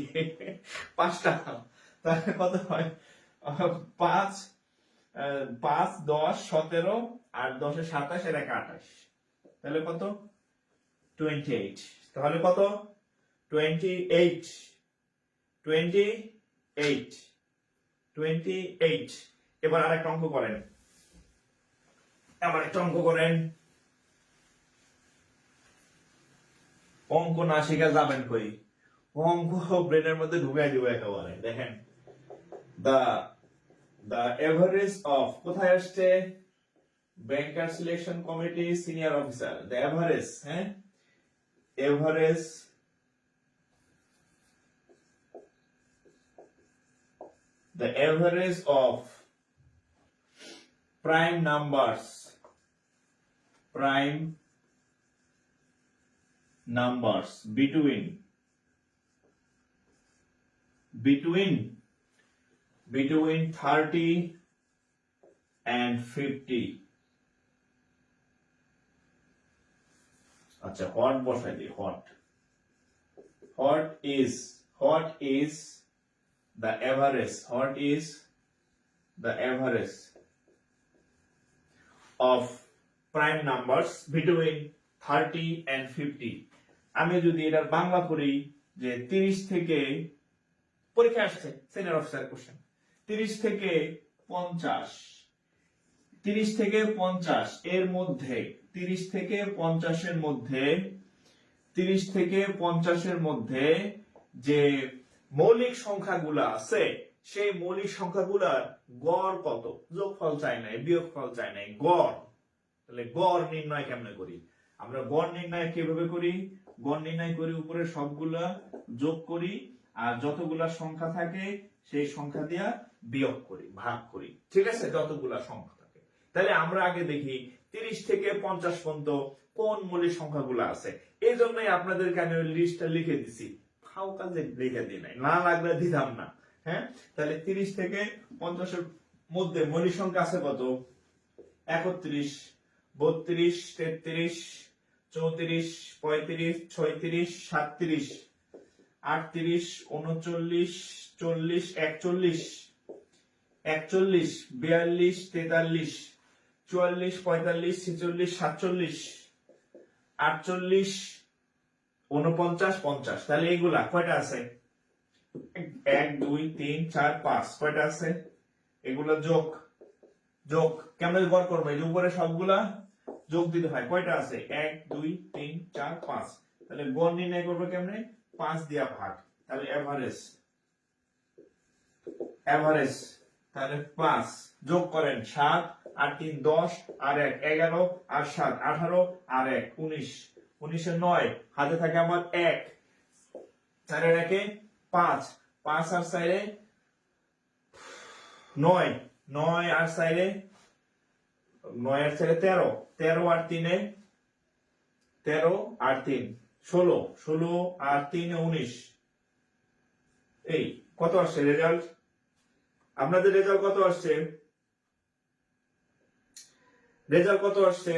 5টা। তাহলে কত হয়? 5 5 10 17 আর 10 এ 27, এর 28। তাহলে কত? 28। তাহলে কত? 28 28 28। এবার আরেকটা অঙ্ক করেন, অঙ্ক না শিখে যাবেন কই? অঙ্ক ব্রেনের মধ্যে ঢুকাই দিব একেবারে। দেখেন, the average of, কোথায় আসছে? ব্যাংকার selection committee senior officer. the average, হ্যাঁ, the average of prime numbers between 30 and 50। আচ্ছা, হট বসাই দিই, hot is the average of prime numbers between 30 and 50। আমি যদি এটার বাংলা করি যে 30 থেকে, পরীক্ষা আসছে সিনিয়র অফিসার কোশ্চেন, 30 থেকে 50, 30 থেকে 50 এর মধ্যে, 30 থেকে 50 এর মধ্যে, 30 থেকে 50 এর মধ্যে যে মৌলিক সংখ্যাগুলো আছে সেই মৌলিক সংখ্যাগুলোর গড় কত? যোগফল চাই নাই, বিয়োগফল চাই নাই, গড়। তাহলে গড় নির্ণয় কেমনে করি? আমরা গড় নির্ণয় কিভাবে করি? গড় নির্ণয় করি উপরে সবগুলা যোগ করি, আর যতগুলা সংখ্যা থাকে সেই সংখ্যা দিয়া বিয়োগ করি, ভাগ করি। ঠিক আছে, যতগুলা সংখ্যা থাকে। তাহলে আমরা আগে দেখি 30 থেকে 50 পর্যন্ত কোন মৌলিক সংখ্যাগুলো আছে। এই জন্যই আপনাদেরকে আমি ওই লিস্টটা লিখে দিছি, ফাও কাজে লিখে দিই নাই, না লাগলে দিতাম না। হ্যাঁ, তাহলে 30 থেকে 50 এর মধ্যে মৌলিক সংখ্যা আছে কত? 31, 32, 33, 34, 35, 36, 37, 38, 39, 40, 41, 42, 43, 44, 45, 46, 47, 48, 49, 50। তাহলে এইগুলা কয়টা আছে? 1, 2, 3, 4, 5। কয়টা আছে? এগুলা যোগ। যোগ কেমন গড় করবো? এই উপরে সবগুলা যোগ দিতে হয়। কয়টা আছে? 1, 2, 3, 4, 5। তাহলে গড় নির্ণয় করবো কেমনে? 5 দিয়া ভাগ। তাহলে এভারেজ, এভারেজ। তাহলে 5 যোগ করেন, 7 আর 3 10 আর 1 11 আর 7 18 আর 1 19, 19 এর 9 হাতে থাকে আমার 1, 4 এর 1 5, 5 আর 4 9, 9 আর 4 9 আর 4 13, 13 আর 3 13 আর 3 16, 16 আর 3 19। এই কত আসছে রেজাল্ট? আপনাদের রেজাল্ট কত আসছে? রেজাল্ট কত আসছে?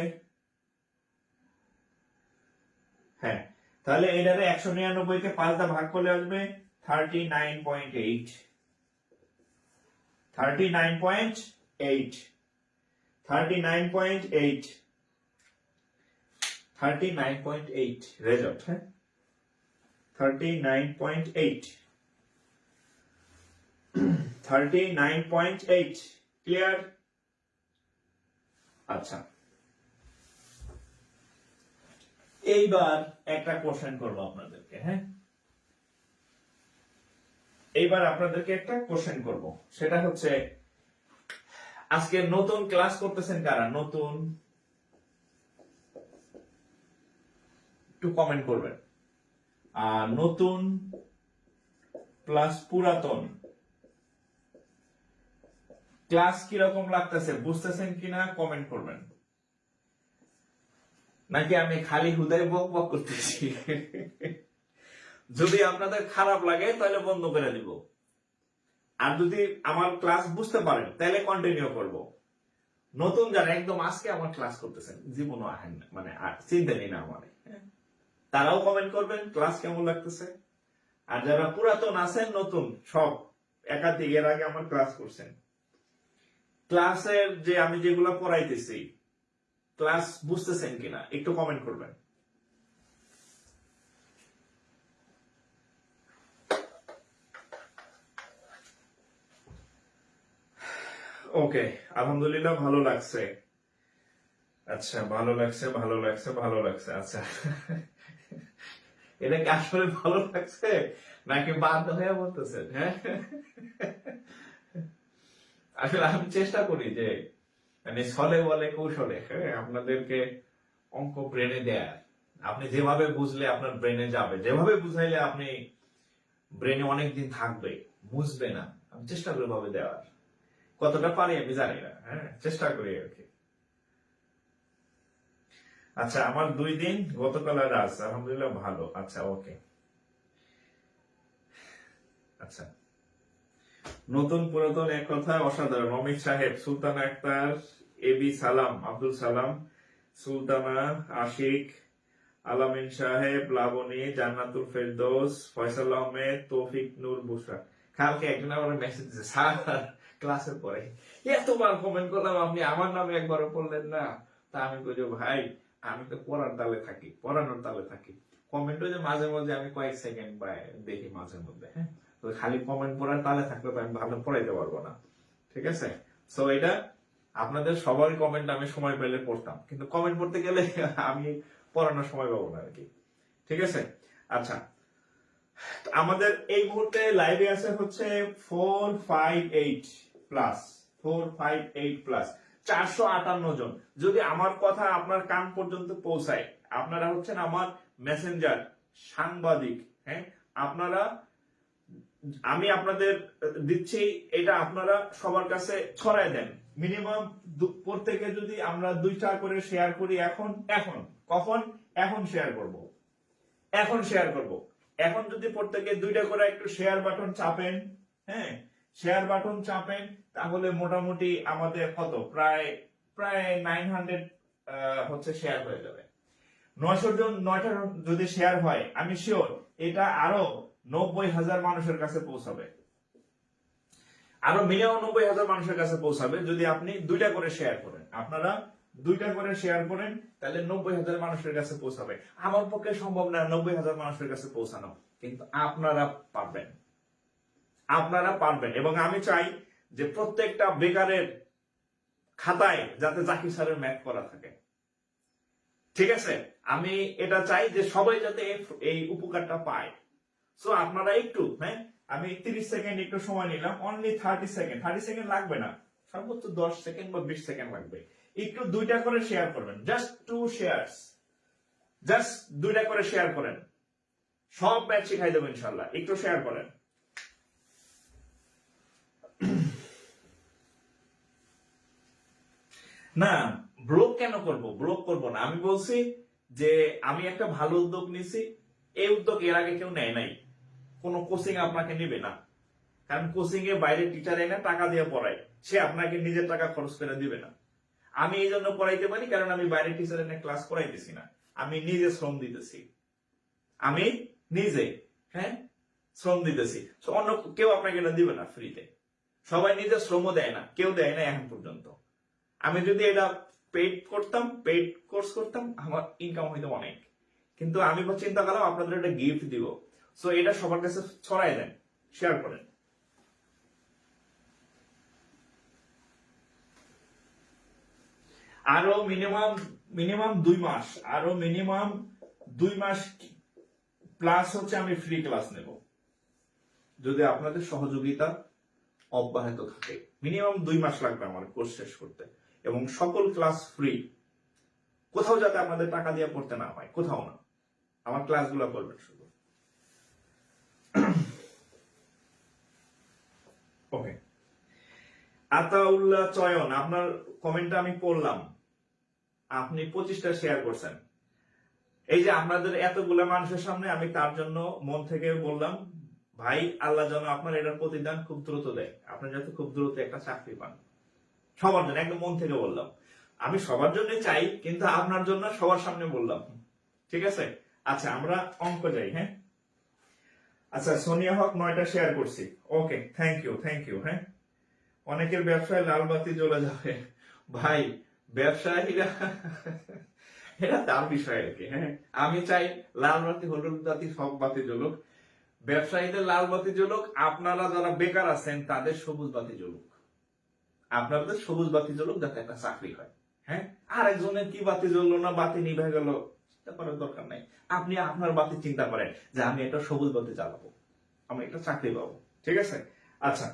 হ্যাঁ, তাহলে এটারে 199 কে 5 দা ভাগ করলে আসবে 39.8, 39.8, 39.8, 39.8 রেজাল্ট। হ্যাঁ, 39.8, 39.8 ক্লিয়ার? আচ্ছা, এইবার একটা কোশ্চেন করব আপনাদেরকে। হ্যাঁ, এইবার আপনাদেরকে একটা কোশ্চেন করব, সেটা হচ্ছে আজকে নতুন ক্লাস করতেছেন কারা? নতুন একটু কমেন্ট করবেন। আর নতুন প্লাস পুরাতন ক্লাস কিরকম লাগতেছে, বুঝতেছেন কিনা কমেন্ট করবেন। নাকি আমি খালি হুদাই বক বক করতেছি? যদি আপনাদের খারাপ লাগে তাহলে বন্ধ করে দিব, আর যদি আমার ক্লাস বুঝতে পারেন তাহলে কন্টিনিউ করব। নতুন যারা একদম আজকে আমার ক্লাস করতেছেন, জীবনও আহেন না, মানে চিন্তা নেই না আমার, তারাও কমেন্ট করবেন ক্লাস কেমন লাগতেছে। আর যারা পুরাতন আছেন, নতুন সব একাধিক এর আগে আমার ক্লাস করছেন, ক্লাসের যে আমি যেগুলো পড়াইতেছি ক্লাস বুঝতেছেন কিনা একটু কমেন্ট করবেন। ওকে, আলহামদুলিল্লাহ ভালো লাগছে। আচ্ছা, ভালো লাগছে, ভালো লাগছে, ভালো লাগছে। আচ্ছা, এটা কি আসলে ভালো লাগছে নাকি বাধ্য হয়ে বলতেছেন? হ্যাঁ, আসলে আমি চেষ্টা করি যে মানে ছলে বলে কৌশলে আপনাদেরকে অঙ্ক ব্রেনে দেয়ার। আপনি যেভাবে বুঝলে আপনার ব্রেনে যাবে, যেভাবে বুঝাইলে আপনি ব্রেনে অনেকদিন থাকবে, বুঝবে না, আমি চেষ্টা করি ভাবে দেওয়ার। কতটা পারি আমি জানি না, হ্যাঁ চেষ্টা করি আর কি। আচ্ছা, আমার 2 দিন গতকাল আর আজ আলহামদুলিল্লাহ ভালো। আচ্ছা, ওকে। আচ্ছা, নতুন পুরাতন এক কথা অসাধারণ। অমিত সাহেব, সুলতানা আক্তার, এবি সালাম, আব্দুল সালাম, সুলতানা, আশিক, আলামিন সাহেব, লাবণী, জান্নাতুল ফেরদৌস, ফয়সাল আহমেদ, তৌফিক নূর, বুশরা। কালকে একজন আমার মেসেজ দিয়েছে, স্যার ক্লাসের পরে এতবার কমেন্ট করলাম, আপনি আমার নামে একবারও পড়লেন না, তা আমি বলি ভাই আমি তো পড়ার তালে থাকি, পড়ানোর তালে থাকি। কমেন্টও যে মাঝে মাঝে আমি কয়েক সেকেন্ড বা দেখি মাঝে মধ্যে, হ্যাঁ। তো খালি কমেন্ট পড়ার তালে থাকলে তো আমি ভালো পড়াইতে পারবো না, ঠিক আছে। সো এটা আপনাদের সবারই কমেন্ট আমি সময় পেলে পড়তাম, কিন্তু কমেন্ট পড়তে গেলে আমি পড়ানোর সময় পাবো না আর কি, ঠিক আছে। আচ্ছা, তো আমাদের এই মুহূর্তে লাইভে আছে হচ্ছে 458 প্লাস, 458 প্লাস 458 জন। যদি আমার কথা আপনার কান পর্যন্ত পৌঁছায়, আপনারা হচ্ছেন আমার মেসেঞ্জার সাংবাদিক, হ্যাঁ। আপনারা, আমি আপনাদের দিচ্ছি, এটা আপনারা সবার কাছে ছড়ায় দেন। মিনিমাম প্রত্যেকে যদি আমরা 2টা করে শেয়ার করি, এখন এখন কখন এখন শেয়ার করব, এখন শেয়ার করব। এখন যদি প্রত্যেকে 2টা করে একটু শেয়ার বাটন চাপেন, হ্যাঁ, শেয়ার বাটন চাপেন, তাহলে মোটামুটি আমাদের কত, প্রায় প্রায় 900 হচ্ছে শেয়ার হয়ে যাবে। 900 জন, 9টা যদি শেয়ার হয়, আমি শিওর এটা আরো 90,000 মানুষের কাছে পৌঁছাবে, আরো মিনিমাম 90,000 মানুষের কাছে পৌঁছাবে যদি আপনি 2টা করে শেয়ার করেন। আপনারা 2টা করে শেয়ার করেন, তাহলে 90,000 মানুষের কাছে পৌঁছাবে। আমার পক্ষে সম্ভব না 90,000 মানুষের কাছে পৌঁছানো, কিন্তু আপনারা পারবেন, আপনারা পারবেন। এবং আমি চাই যে প্রত্যেকটা বেকারের খাতায় যাতে জাকির স্যারের ম্যাথ করা থাকে, ঠিক আছে। আমি এটা চাই যে সবাই যাতে এই উপকারটা পায়। সো আপনারা একটু, হ্যাঁ, আমি 30 সেকেন্ড একটু সময় নিলাম, অনলি 30 সেকেন্ড, 30 সেকেন্ড লাগবে না, সর্বোচ্চ 10 সেকেন্ড বা 20 সেকেন্ড লাগবে। একটু 2টা করে শেয়ার করবেন, জাস্ট 2 শেয়ারস, জাস্ট 2টা করে শেয়ার করেন, সব ম্যাচ শিখাই দেবো ইনশাল্লাহ। একটু শেয়ার করেন। না, ব্লগ কেন করব, ব্লগ করব না। আমি বলছি যে আমি একটা ভালো উদ্যোগ নিছি, এই উদ্যোগ এর আগে কেউ নেয় নাই। কোনো কোচিং আপনাকে নিবে না, কারণ কোচিং এ বাইরে টিচার এনে টাকা দিয়ে পড়ায়, সে আপনাকে নিজের টাকা খরচ করে দিবে না। আমি এই জন্য পড়াইতে পারি কারণ আমি বাইরে টিচার এনে ক্লাস করাইতেছি না, আমি নিজে শ্রম দিতেছি, আমি নিজে, হ্যাঁ, শ্রম দিতেছি। অন্য কেউ আপনাকে এটা দিবে না ফ্রিতে, সবাই নিজে শ্রমও দেয় না, কেউ দেয় না এখন পর্যন্ত। আমি যদি এটা পেইড করতাম, পেইড কোর্স করতাম, আমার ইনকাম হইতো অনেক, কিন্তু আমি চিন্তা করলাম আপনাদের একটা গিফট দিব। সো এটা সবার কাছে ছড়াই দেন, শেয়ার করেন। আরো মিনিমাম 2 মাস, আরো মিনিমাম 2 মাস প্লাস হচ্ছে আমি ফ্রি ক্লাস নেব, যদি আপনাদের সহযোগিতা অব্যাহত থাকে। মিনিমাম 2 মাস লাগবে আমার কোর্স শেষ করতে, এবং সকল ক্লাস ফ্রি। কোথাও যাতে আপনাদের টাকা দিয়ে পড়তে না হয়, কোথাও না, আমার ক্লাসগুলো করবেন শুধু। ওকে, আতাউল্লাহ চয়ন, আপনার কমেন্টটা আমি পড়লাম, আপনি 25টা শেয়ার করছেন। এই যে আপনাদের এতগুলো মানুষের সামনে আমি তার জন্য মন থেকে বললাম, ভাই আল্লাহ যেন আপনার এটার প্রতিদান খুব দ্রুত দেয়, আপনি যাতে খুব দ্রুত একটা চাকরি পান। সবার জন্য একদম মন থেকে বললাম, আমি সবার জন্য চাই, কিন্তু আপনার জন্য সবার সামনে বললাম, ঠিক আছে। আচ্ছা, আমরা অঙ্ক যাই, হ্যাঁ। আচ্ছা, সোনিয়া হক 9টা শেয়ার করছি, ওকে, থ্যাংক ইউ, হ্যাঁ। অনেকের ব্যবসায় লাল বাতি জ্বলে যাবে, ভাই ব্যবসায়ীরা এটা তার বিষয় আর কি, হ্যাঁ। আমি চাই লাল বাতি, হলুদ বাতি, সব বাতি জ্বলুক, ব্যবসায়ীদের লাল বাতি জ্বলুক, আপনারা যারা বেকার আছেন তাদের সবুজ বাতি জ্বলুক, আপনাদের সবুজ বাতি জ্বলুক, যাতে একটা চাকরি হয়, হ্যাঁ। আর একজনের কি বাতি জ্বললো না, বাতি নিভে গেল, চিন্তা করার দরকার নাই। আপনি আপনার বাতি চিন্তা করেন যে আমি একটা সবুজ বাতি জ্বালাবো, আমি একটা চাকরি পাবো, ঠিক আছে। আচ্ছা,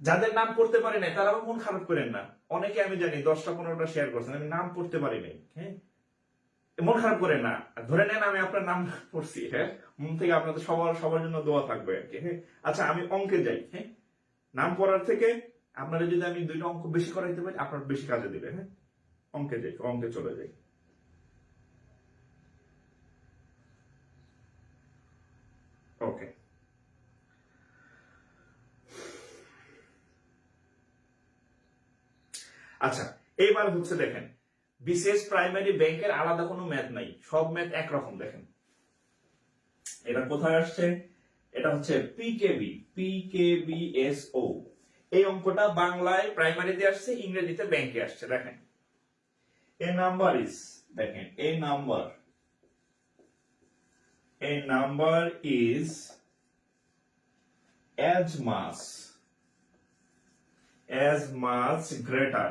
যাদের নাম পড়তে পারি নাই তারা মন খারাপ করেন না। অনেকে আমি জানি 10টা 15টা শেয়ার করছেন, আমি নাম পড়তে পারি নাই, হ্যাঁ, মন খারাপ করেন না। ধরে নেন আমি আপনার নাম পড়ছি, হ্যাঁ, মন থেকে আপনাদের সবার জন্য দোয়া থাকবে আর কি, হ্যাঁ। আচ্ছা, আমি অঙ্কে যাই, হ্যাঁ। নাম পড়ার থেকে আপনারা যদি আমি 2টা অঙ্ক বেশি করাইতে পারি, আপনার বেশি কাজে দিবে, হ্যাঁ। অঙ্কে যাই, অঙ্কে চলে যাই। ওকে, আচ্ছা, এইবার হচ্ছে দেখেন, বিসিএস প্রাইমারি ব্যাংকের আলাদা কোনো ম্যাথ নাই, সব ম্যাথ একরকম। দেখেন এটা কোথায় আসছে, এটা হচ্ছে পিকেবিএসও। এই অঙ্কটা বাংলায় প্রাইমারিতে আসছে, ইংরেজিতে ব্যাংকে আসছে। দেখেন A number is, দেখেন, a number is as much greater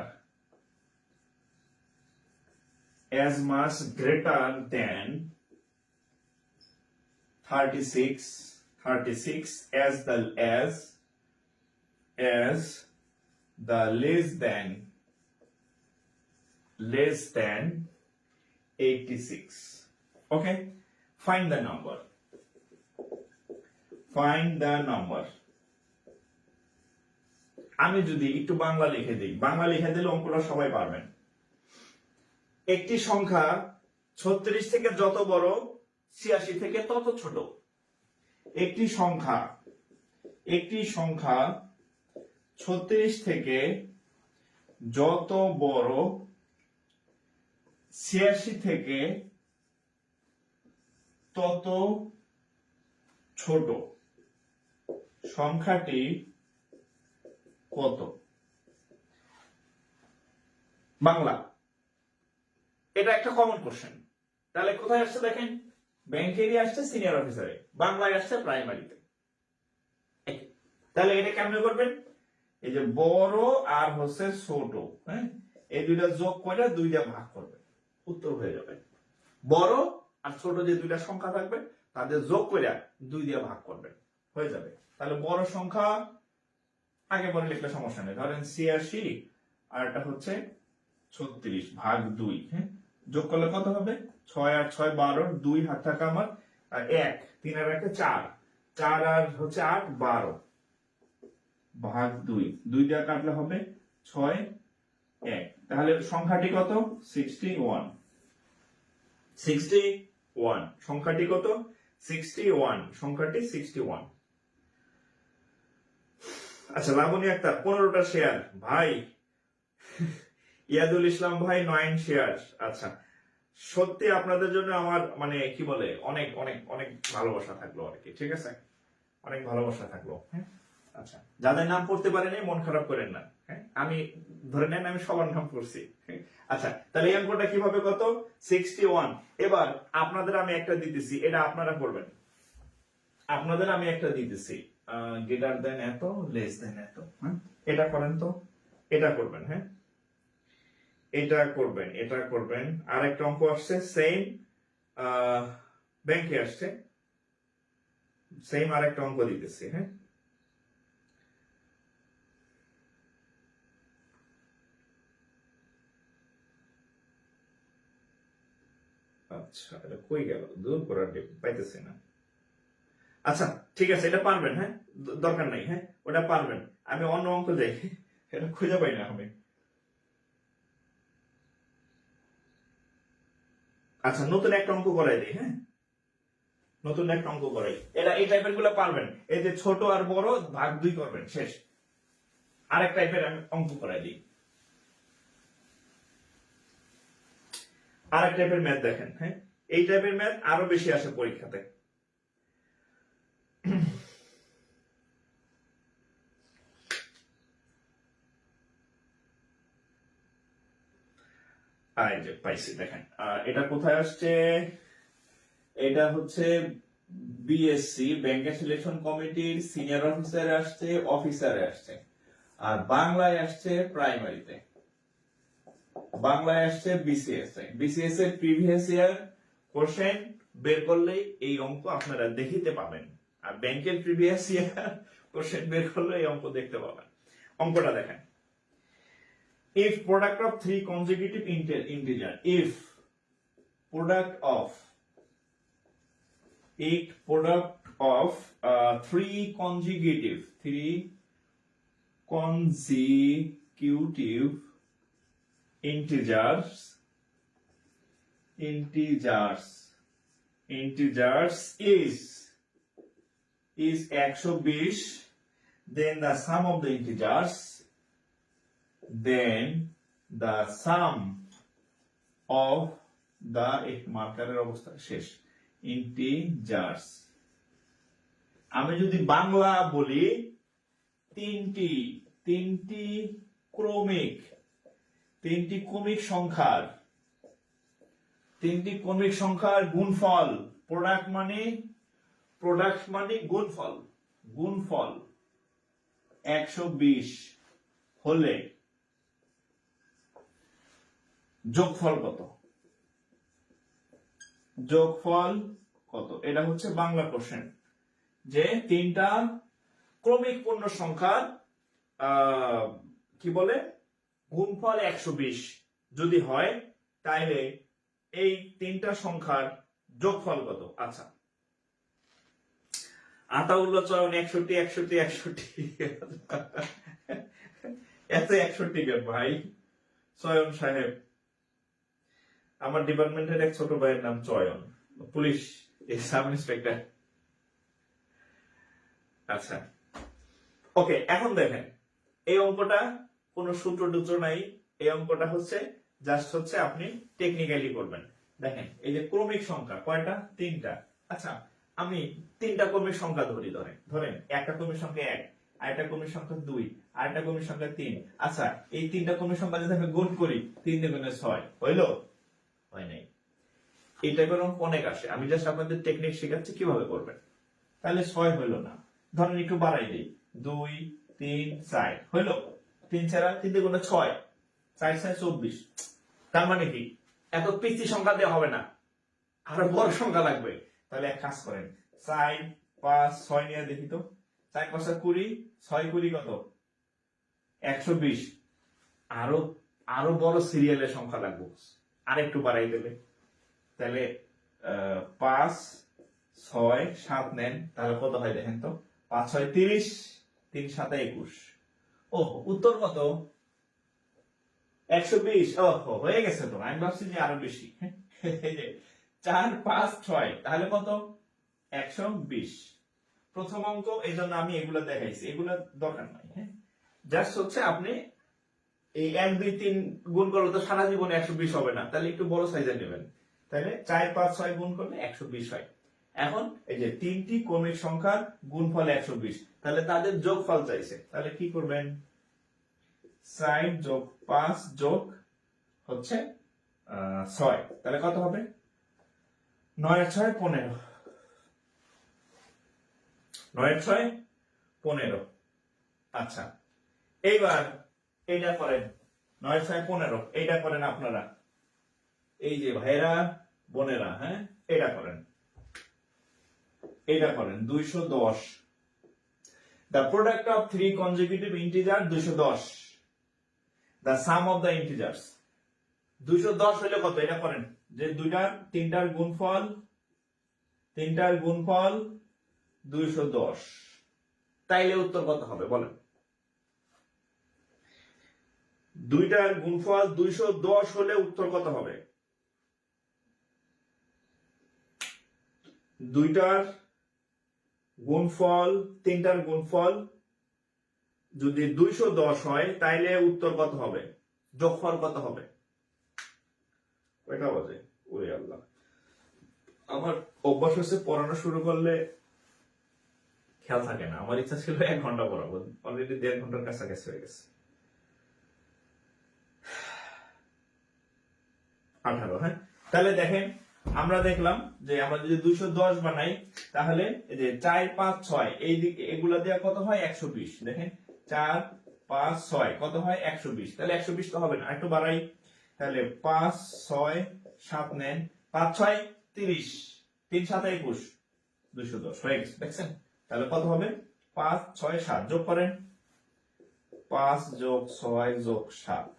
than 36 as the less than 86. Okay, find the number. আমি যদি একটু বাংলা লিখে দিই, বাংলা লিখে দিলে অঙ্কটা সবাই পারবেন। একটি সংখ্যা 36 থেকে যত বড় 86 থেকে তত ছোট। একটি সংখ্যা 36 থেকে যত বড় 86 থেকে তত ছোট, সংখ্যাটি কত? বাংলা, এটা একটা কমন কোশ্চেন। তাহলে কোথায় আসছে দেখেন, ব্যাংকেরই আসছে সিনিয়র অফিসারে, বাংলায় আসছে প্রাইমারিতে। তাহলে এটা কেমনে করবেন? এই যে বড় আর হচ্ছে ছোট, হ্যাঁ, এই দুইটা যোগ করে 2 দিয়ে ভাগ করবেন, উত্তর হয়ে যাবে। বড় আর ছোট যে দুইটা সংখ্যা থাকবে তাদের যোগ করে 2 দিয়ে ভাগ করবেন, হয়ে যাবে। তাহলে বড় সংখ্যা আগে পরে লিখলে সমস্যা নেই, ধরেন 86 আর এটা হচ্ছে 36 ভাগ 2, হ্যাঁ, যোগ করলে কত হবে? 6 আর 6 12, 2 হাত থাকা আমার, আর 1 3 আর 1 4, 4 আর হচ্ছে 8 12 ভাগ 2 দিয়ে কাটলে হবে 6 1। তাহলে সংখ্যাটি কত? 61। সংখ্যাটি কত? 61, সংখ্যাটি 61। আচ্ছা, লাবণী আক্তার 15টা শেয়ার ভাই, ইয়াদুল ইসলাম ভাই 9 শেয়ার। আচ্ছা, সত্যি আপনাদের জন্য আমার মানে কি বলে অনেক অনেক অনেক ভালোবাসা থাকলো আর কি, ঠিক আছে, অনেক ভালোবাসা থাকলো। হ্যাঁ, আচ্ছা, যাদের নাম পড়তে পারেনি মন খারাপ করেন না, হ্যাঁ, আমি ধরে নেন আমি সবার নাম পড়ছি। আচ্ছা, তাহলে এই অঙ্কটা কিভাবে, কত? 61। এবার আপনাদের আমি একটা দিতেছি, এটা আপনারা করবেন। আপনাদের আমি একটা দিতেছি, গ্রেটার দেন এত, লেস দেন এত, হ্যাঁ, এটা করেন তো, এটা করবেন, হ্যাঁ, এটা করবেন। আর একটা অঙ্ক আসছে সেম, ব্যাংকে আসছে সেম, আর একটা অঙ্ক দিতেছি, হ্যাঁ। আচ্ছা, এটা কই গেল, দূর করার পাইতেছি না। আচ্ছা, ঠিক আছে, এটা পারবেন, হ্যাঁ, দরকার নাই, হ্যাঁ, ওটা পারবেন। আমি অন্য অঙ্ক যাই, এটা খুঁজে পাই না আমি। আচ্ছা, নতুন একটা অঙ্ক করাই দিই, হ্যাঁ, নতুন একটা অঙ্ক করাই। এটা এই টাইপের গুলো পারবেন, এই যে ছোট আর বড় ভাগ 2 করবেন, শেষ। আরেক টাইপের আমি অঙ্ক করাই দিই, আরেক টাইপের ম্যাথ দেখেন, হ্যাঁ, এই টাইপের ম্যাথ আরো বেশি আসে পরীক্ষাতে। এই যে পাইছি, দেখেন, এটা কোথায় আসছে? এটা হচ্ছে বিএসসি ব্যাংকের সিলেকশন কমিটির সিনিয়র অফিসারে আসছে, অফিসারে আসছে, আর বাংলায় আসছে প্রাইমারিতে, বাংলায় আসছে বিসিএস এর প্রিভিয়াস ইয়ার কোশ্চেন বের করলেই এই অঙ্ক আপনারা দেখিতে পাবেন, আর ব্যাংকের প্রিভিয়াস ইয়ার কোশ্চেন বের করলে এই অঙ্ক দেখতে পাবেন। অঙ্কটা দেখেন, if product of 3 consecutive integer, if product of 3 consecutive integers is 120, then the sum of the integers, then the sum of the মার্কারের অবস্থা শেষ, integers। আমি যদি বাংলা বলি, তিনটি ক্রমিক সংখ্যার তিনটি ক্রমিক সংখ্যার গুণফল, প্রোডাক্ট মানে গুণফল, গুণফল 120 হলে যোগফল কত? যোগফল কত? এটা হচ্ছে বাংলা কোশ্চেন, যে তিনটা ক্রমিক পূর্ণ সংখ্যার কি বলে গুণফল 120 যদি হয়, তাইলে এই তিনটা সংখ্যার যোগফল কত? আচ্ছা, আতাউল্লাহ চয়ন 61 61 61 এত 61 কেন ভাই? চয়ন সাহেব, আমার ডিপার্টমেন্টের এক ছোট ভাইয়ের নাম চয়ন, পুলিশ সাব ইন্সপেক্টর। আচ্ছা, ওকে, এখন দেখেন এই অঙ্কটা কোনো সূত্র টুত্র নাই, এই অঙ্কটা হচ্ছে জাস্ট হচ্ছে আপনি টেকনিক্যালি করবেন। দেখেন এই যে ক্রমিক সংখ্যা কয়টা? তিনটা। আচ্ছা, আমি তিনটা ক্রমিক সংখ্যা ধরি, ধরেন একটা ক্রমিক সংখ্যা 1, আরেকটা ক্রমিক সংখ্যা 2, আরেকটা ক্রমিক সংখ্যা 3। আচ্ছা, এই তিনটা ক্রমিক সংখ্যা যদি আমি গুণ করি, 3 দুগুণে 6 হইলো? হয় নাই। এই টাইপের অঙ্ক অনেক আসে, আমি জাস্ট আপনাদের টেকনিক শেখাচ্ছি কিভাবে করবেন। তাহলে 6 হইলো না, ধরেন একটু বাড়াই দিই, 2 3 4 হইলো? 3 ছাড়া 3 দুগুণে 6, 4 6 24। তার মানে কি এত পিচ্ছি সংখ্যা দেওয়া হবে না, আরো বড় সংখ্যা লাগবে। তাহলে এক কাজ করেন, 4 5 6 নিয়ে দেখি তো, 4 5 20, 6 20 কত? 120। আরো বড় সিরিয়ালের সংখ্যা লাগবে, আর একটু বাড়াই দেবে। তাহলে 5 6 7 নেন, তাহলে কত হয় দেখেন তো? 5 6 30, 3 7 21। ও, উত্তর কত? 120। ও হয়ে গেছে তো, আমি ভাবছি যে আরো বেশি। 4 5 6, তাহলে কত? 120। প্রথম অঙ্ক, এই জন্য আমি এগুলো দেখাইছি, এগুলো দরকার নাই। হ্যাঁ, জাস্ট হচ্ছে আপনি এই 1 2 3 গুণ করলে তো সারা জীবনে 120 হবে না, তাহলে একটু বড় সাইজের নেবেন। তাহলে 4 5 6 গুণ করলে 120 হয়। এখন এই যে তিনটি ক্রমিক সংখ্যার গুণফল 120, তাহলে তাদের যোগফল চাইছে, তাহলে কি করবেন? 4 যোগ 5 যোগ হচ্ছে 6, তাহলে কত হবে? 9 6 15। 9 6 15। আচ্ছা, এইবার এইটা করেন, 9 6 15, এইটা করেন আপনারা, এই যে ভাইরা বোনেরা, হ্যাঁ, এটা করেন, এটা করেন 210। The product of 3 consecutive integers 210, the sum of the integers 210 হলে কত? এটা করেন, যে তিনটার গুণফল 210, তাইলে উত্তর কত হবে বলেন? দুইটার গুণফল 210 হলে উত্তর কত হবে? দুইটার গুণফল, তিনটার গুণফল যদি 210 হয়, তাইলে উত্তর কত হবে? যোগফল কত হবে? কয়টা বাজে? ওরে আল্লাহ, আমার অভ্যাস হচ্ছে পড়ানো শুরু করলে খেয়াল থাকে না। আমার ইচ্ছা ছিল 1 ঘন্টা পড়াবো, অলরেডি 1.5 ঘন্টার কাছাকাছি হয়ে গেছে। 18। হ্যাঁ, তাহলে দেখেন আমরা দেখলাম যে আমরা যদি 210 বানাই, তাহলে এই যে 4 5 6 এই দিকে এগুলা দেওয়া কত হয়? 120। দেখেন 4 5 6 কত হয়? 120। তাহলে 120 তো হবে না, একটু বাড়াই, তাহলে 5 6 7 নেন, 5 6 30, 3 7 21, 210 হয়ে গেছে। দেখছেন? তাহলে কত হবে? 5 6 7 যোগ করেন, 5 যোগ 6 যোগ 7,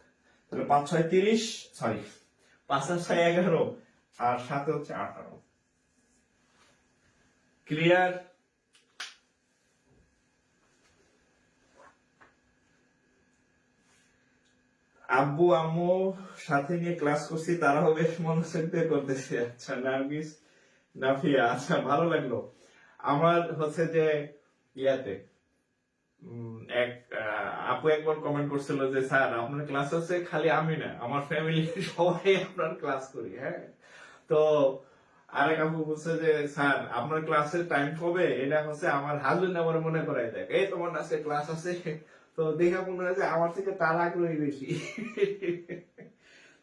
তাহলে 5 6 30, সরি 5 6 11, আর 7 হচ্ছে 18। ক্লিয়ার? আব্বু আম্মু সাথে নিয়ে ক্লাস করছি, তারাও বেশ মনোযোগ দিয়ে করতেছে। আচ্ছা, নার্গিস নাফিয়া, আচ্ছা ভালো লাগলো। আমার হচ্ছে যে ইয়াতে এক আপু একবার কমেন্ট করছিল যে স্যার আপনার ক্লাস হচ্ছে খালি আমি না, আমার ফ্যামিলি সবাই আপনার ক্লাস করি। হ্যাঁ, তো আরেক আপু বলছে যে স্যার আপনার ক্লাসের টাইম কবে? এটা হচ্ছে আমার হাজবেন্ড আমার মনে করাই দেয়, এই তোমার আজকে ক্লাস আছে। তো দেখা মনে হয় যে আমার থেকে তার আগ্রহী বেশি।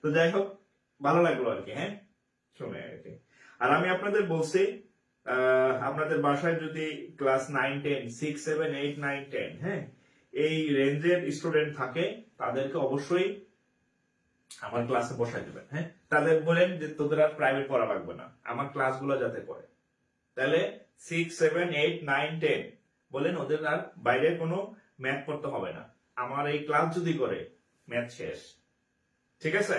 তো যাই হোক, ভালো লাগলো আর কি। হ্যাঁ, চলে আর কি। আর আমি আপনাদের বলছি আপনাদের বাসায় যদি ক্লাস 9, 10, 6, 7, 8, 9, 10 হ্যাঁ এই রেঞ্জের স্টুডেন্ট থাকে তাদেরকে অবশ্যই আমার ক্লাসে বসাই দেবেন। হ্যাঁ, তাদের বলেন যে তোদের আর প্রাইভেট পড়া লাগবে না, আমার ক্লাসগুলো যাতে করে। তাহলে 6, 7, 8, 9, 10 বলেন ওদের আর বাইরে কোনো ম্যাথ পড়তে হবে না, আমার এই ক্লাস যদি করে ম্যাথ শেষ। ঠিক আছে,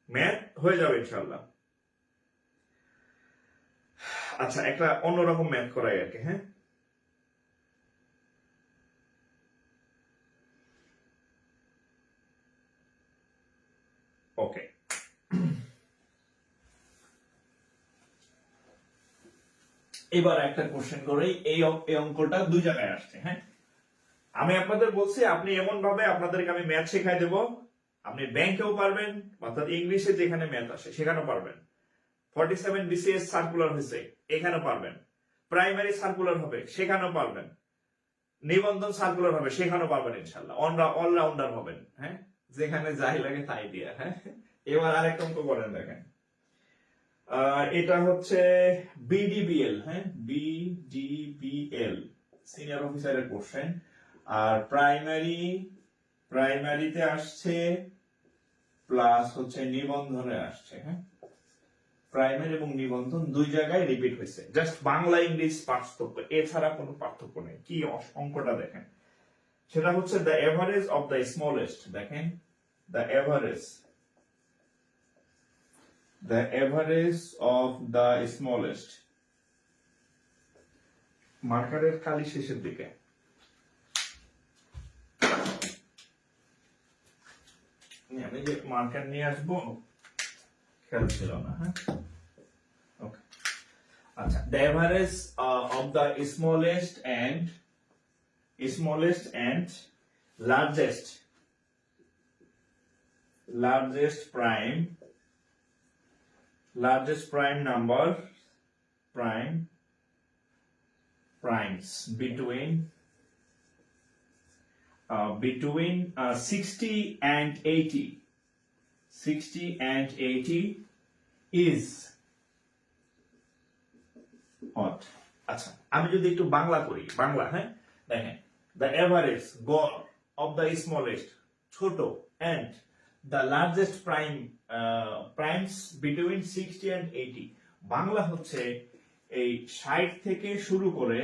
ম্যাথ হয়ে যাবে ইনশাল্লাহ। আচ্ছা, একটা অন্যরকম ম্যাথ করাই আর কি। হ্যাঁ, ওকে। এবার একটা কোশ্চেন করে, এই অঙ্কটা দুই জায়গায় আসছে। হ্যাঁ, আমি আপনাদের বলছি আপনি এমন ভাবে আপনাদেরকে আমি ম্যাথ শেখাই দেব, আপনি ব্যাংকেও পারবেন, অর্থাৎ ইংলিশে যেখানে ম্যাথ আসে সেখানেও পারবেন। 47 BCS সার্কুলার হয়েছে, এখানেও পারবেন। প্রাইমারি সার্কুলার হবে, সেখানেও পারবেন। নিবন্ধন সার্কুলার হবে, সেখানেও পারবেন ইনশাল্লাহ। অলরাউন্ডার হবেন। হ্যাঁ, যেখানে যাই লাগে তাই দিয়া। হ্যাঁ, এবার আরেকটা অঙ্ক করেন, দেখেন। এটা হচ্ছে বিডিবিএল। হ্যাঁ, বিডিবিএল সিনিয়র অফিসারের কোশ্চেন। আর প্রাইমারিতে আসছে প্লাস হচ্ছে নিবন্ধনে আসছে। হ্যাঁ, প্রাইমারি এবং নিবন্ধন দুই জায়গায় রিপিট হয়েছে, জাস্ট বাংলা ইংলিশ পার্থক্য, এছাড়া কোনো পার্থক্য নেই। কি অঙ্কটা দেখেন, সেটা হচ্ছে the average of the smallest. দেখেন, the average of the smallest, মার্কারের খালি শেষের দিকে। আমি যে মার্কার নিয়ে আসবো খেয়াল ছিল না। হ্যাঁ, ওকে। আচ্ছা, the average of the smallest and largest prime number primes between 60 and 80 is what? আচ্ছা, আমি যদি একটু বাংলা করি, বাংলা। হ্যাঁ, দেখেন, the average গড় of the smallest ছোট and the largest primes between 60 and 80। Bangla হচ্ছে এই 60 থেকে শুরু করে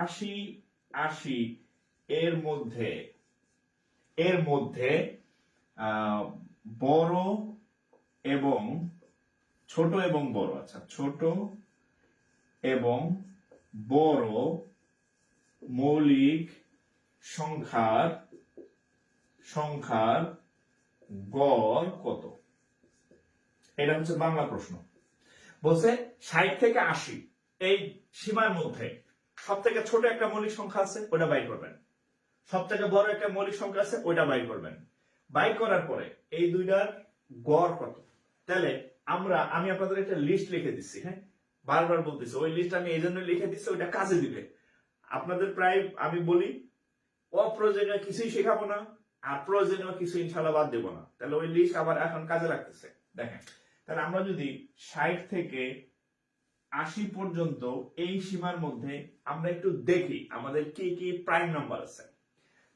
80 এর মধ্যে বড় এবং ছোট এবং বড়। আচ্ছা, ছোট এবং বড় মৌলিক সংখ্যার গড় কত? এটা হচ্ছে বাংলা প্রশ্ন। বলছে 60 থেকে 80 এই সীমার মধ্যে সব থেকে ছোট একটা মৌলিক সংখ্যা আছে, ওটা বাইর করবেন। সব থেকে বড় একটা মৌলিক সংখ্যা আছে, ওইটা বাইর করবেন। বাইর করার পরে এই দুইটার গড় কত? তাহলে আমি আপনাদের একটা লিস্ট লিখে দিচ্ছি। হ্যাঁ, বারবার বলতেছি, ওই লিস্ট আমি এই জন্য লিখে দিচ্ছি, ওইটা কাজে দিবে আপনাদের। প্রায় আমি বলি অপ্রয়োজনীয় কিছুই শেখাবো না, আর প্রয়োজনীয় কিছু ইনশাল্লাহ বাদ দেবো না। তাহলে ওই লিস্ট আবার এখন কাজে লাগতেছে। দেখেন, তাহলে আমরা যদি 60 থেকে 80 পর্যন্ত এই সীমার মধ্যে আমরা একটু দেখি আমাদের কি কি প্রাইম নাম্বার আছে।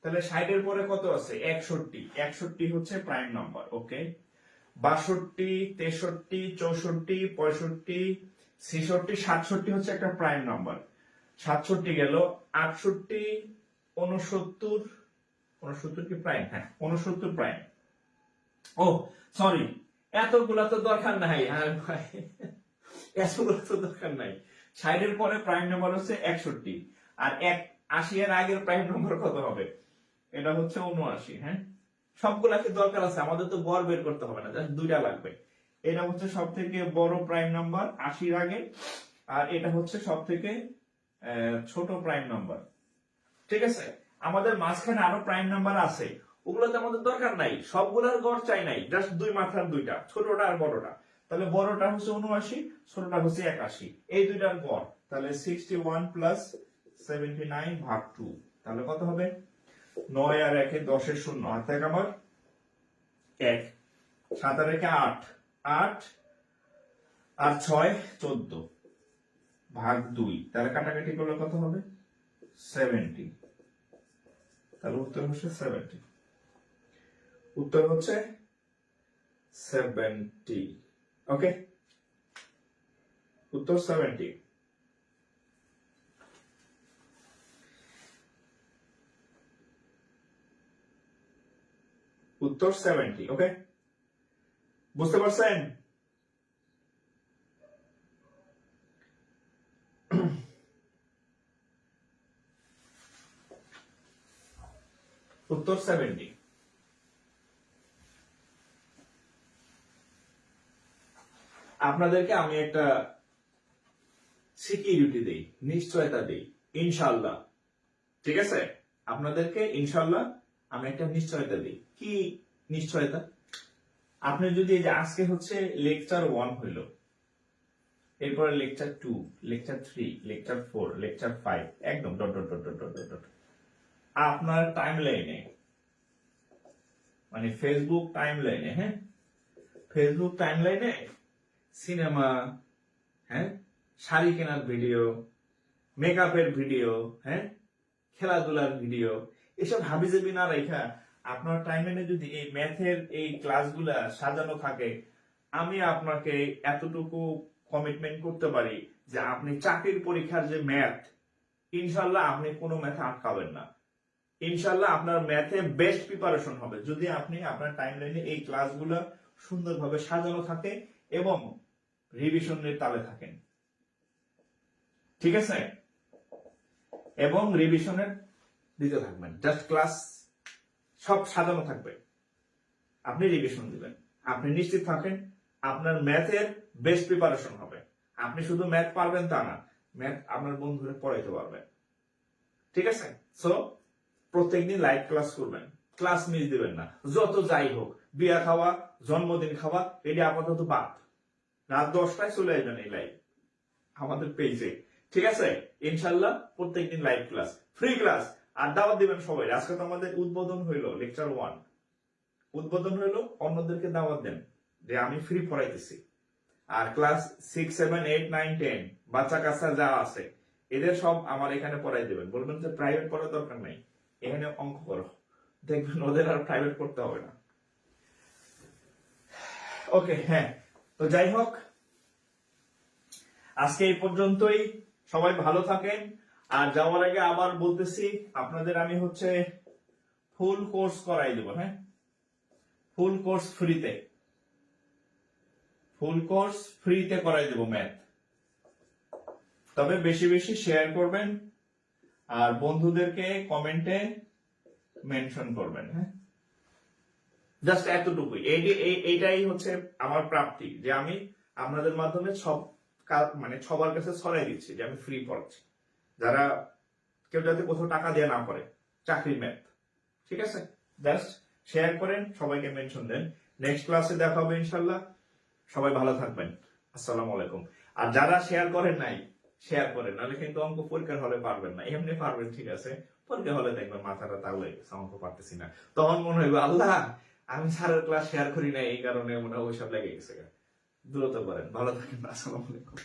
তাহলে 60 এর পরে কত আছে? 61 হচ্ছে প্রাইম নাম্বার। ওকে, 62, 63, 64, 65, 66, 67 হচ্ছে একটা প্রাইম নাম্বার। 67 গেল, 68, 69 কি প্রাইম? হ্যাঁ, 69 প্রাইম। ও সরি, এতগুলা তো দরকার নাই। এতগুলো তো দরকার নাই। 60 এর পরে প্রাইম নাম্বার হচ্ছে 61, আর 80 এর আগের প্রাইম নাম্বার কত হবে? এটা হচ্ছে 79। হ্যাঁ, সবগুলাকে দরকার আছে, আমাদের তো গড় বের করতে হবে না, জাস্ট দুইটা লাগবে। এটা হচ্ছে সব থেকে বড় প্রাইম নাম্বার 80 এর আগে, আর এটা হচ্ছে সব থেকে ছোট প্রাইম নাম্বার। ঠিক আছে, আমাদের মাঝখানে আরো প্রাইম নাম্বার আছে, ওগুলোতে আমাদের দরকার নাই, সবগুলোর গড় চাই নাই, জাস্ট দুই মাথার দুইটা, ছোটটা আর বড়টা। তাহলে বড়টা হচ্ছে 79, ছোটটা হচ্ছে 81, এই দুইটার গড়। তাহলে 61 প্লাস 79 ভাগ 2, তাহলে কত হবে? 9 আর 1 10 এর 0, হাত থেকে আমার 1, 7 আর 1 8, আর 6 14 ভাগ 2, তাহলে কাটাকাটি করলে কত হবে? 70। তাহলে উত্তর হচ্ছে 70। উত্তর হচ্ছে 70। ওকে, উত্তর 70। উত্তর 70। ওকে, বুঝতে পারছেন? উত্তর 70। আপনাদেরকে আমি একটা সিকিউরিটি দেই, নিশ্চয়তা দেই, ইনশাআল্লাহ। ঠিক আছে, আপনাদেরকে ইনশাআল্লাহ আমি একটা নিশ্চয়তা দিই। কি নিশ্চয়তা? আপনি যদি এই যে আজকে হচ্ছে লেকচার 1 হইল, এরপরে লেকচার 2, লেকচার 3, লেকচার 4, লেকচার 5, একদম dot dot dot dot dot dot আপনার টাইম লাইনে, মানে ফেসবুক টাইম লাইনে, হ্যাঁ, ফেসবুক টাইম লাইনে সিনেমা, হ্যাঁ, শাড়ি কেনার ভিডিও, মেকআপের ভিডিও, হ্যাঁ, খেলাধুলার ভিডিও, এসব হাবিজাবি না রেখা আপনার টাইমলাইনে যদি এই ম্যাথের এই ক্লাসগুলা সাজানো থাকে, আমি আপনাকে এতটুকু কমিটমেন্ট করতে পারি যে আপনি চাকরির পরীক্ষার যে ম্যাথ, ইনশাল্লাহ আপনি কোনো ম্যাথে আটকাবেন না। ইনশাল্লাহ আপনার ম্যাথে বেস্ট প্রিপারেশন হবে যদি আপনি আপনার টাইমলাইনে এই ক্লাসগুলো সুন্দরভাবে সাজানো থাকে এবং রিভিশনের তালে থাকেন। ঠিক আছে, এবং রিভিশনের দিতে থাকবেন। জাস্ট ক্লাস সব সাজানো থাকবে, আপনি রিভিশন দিবেন। আপনি নিশ্চিত থাকেন আপনার ম্যাথের বেস্ট প্রিপারেশন হবে। আপনি শুধু ম্যাথ পারবেন তা না, ম্যাথ আপনার বন্ধুরা পড়াইতে পারবেন। ঠিক আছে, সো প্রত্যেকদিন লাইভ ক্লাস করবেন, ক্লাস মিস দিবেন না। যত যাই হোক, বিয়া খাওয়া, জন্মদিন খাওয়া, এটা আপাতত বাদ। রাত 10টায় চলে আসবেন এই লাইভ আমাদের পেজে। ঠিক আছে, ইনশাল্লাহ প্রত্যেকদিন লাইভ ক্লাস, ফ্রি ক্লাস, আর দাওয়াত দিবেন সবাই। আজকে তো আমাদের উদ্বোধন হইলো লেকচার 1, উদ্বোধন হইলো, অন্যদেরকে দাওয়াত দেন যে আমি ফ্রি পড়াইতেছি। আর ক্লাস 6, 7, 8, 9, 10 বাচ্চা কাচ্চা যা আছে এদের সব আমার এখানে পড়াই দেবেন। বলবেন যে প্রাইভেট পড়ার দরকার নাই, এখানে অঙ্ক করো, দেখবেন ওদের আর প্রাইভেট করতে হবে না। ওকে, হ্যাঁ, তো যাই হোক, আজকে এই পর্যন্তই। সবাই ভালো থাকেন। আর যাওয়ার আগে আবার বলতেছি, আপনাদের আমি হচ্ছে ফুল কোর্স করাই দেব। হ্যাঁ, ফুল কোর্স ফ্রিতে, ফুল কোর্স ফ্রিতে করাই দেব ম্যাথ। তবে বেশি বেশি শেয়ার করবেন আর বন্ধুদেরকে কমেন্টে মেনশন করবেন। হ্যাঁ, জাস্ট এতটুকুই। এইটাই হচ্ছে আমার প্রাপ্তি, যে আমি আপনাদের মাধ্যমে সব মানে সবার কাছে ছড়াই দিচ্ছি যে আমি ফ্রি পড়াচ্ছি, যারা কেউ যাতে কোথাও টাকা দিয়ে না পড়ে চাকরির ম্যাথ। ঠিক আছে, জাস্ট শেয়ার করেন, সবাইকে মেনশন দেন। নেক্সট ক্লাসে দেখা হবে ইনশাল্লাহ। সবাই ভালো থাকবেন। আসসালামু আলাইকুম। আর যারা শেয়ার করেন নাই, শেয়ার করেন, নাহলে কিন্তু অঙ্ক পরীক্ষার হলে পারবেন না। এমনি পারবেন, ঠিক আছে, পরীক্ষা হলে দেখবেন মাথাটা তাল হয়ে গেছে, অঙ্ক পারতেছি না, তখন মনে হইবে আল্লাহ আমি স্যারের ক্লাস শেয়ার করি না, এই কারণে মনে হয় ওইসব লেগে গেছে। দ্রুত করেন। ভালো থাকেন। আসসালামু আলাইকুম।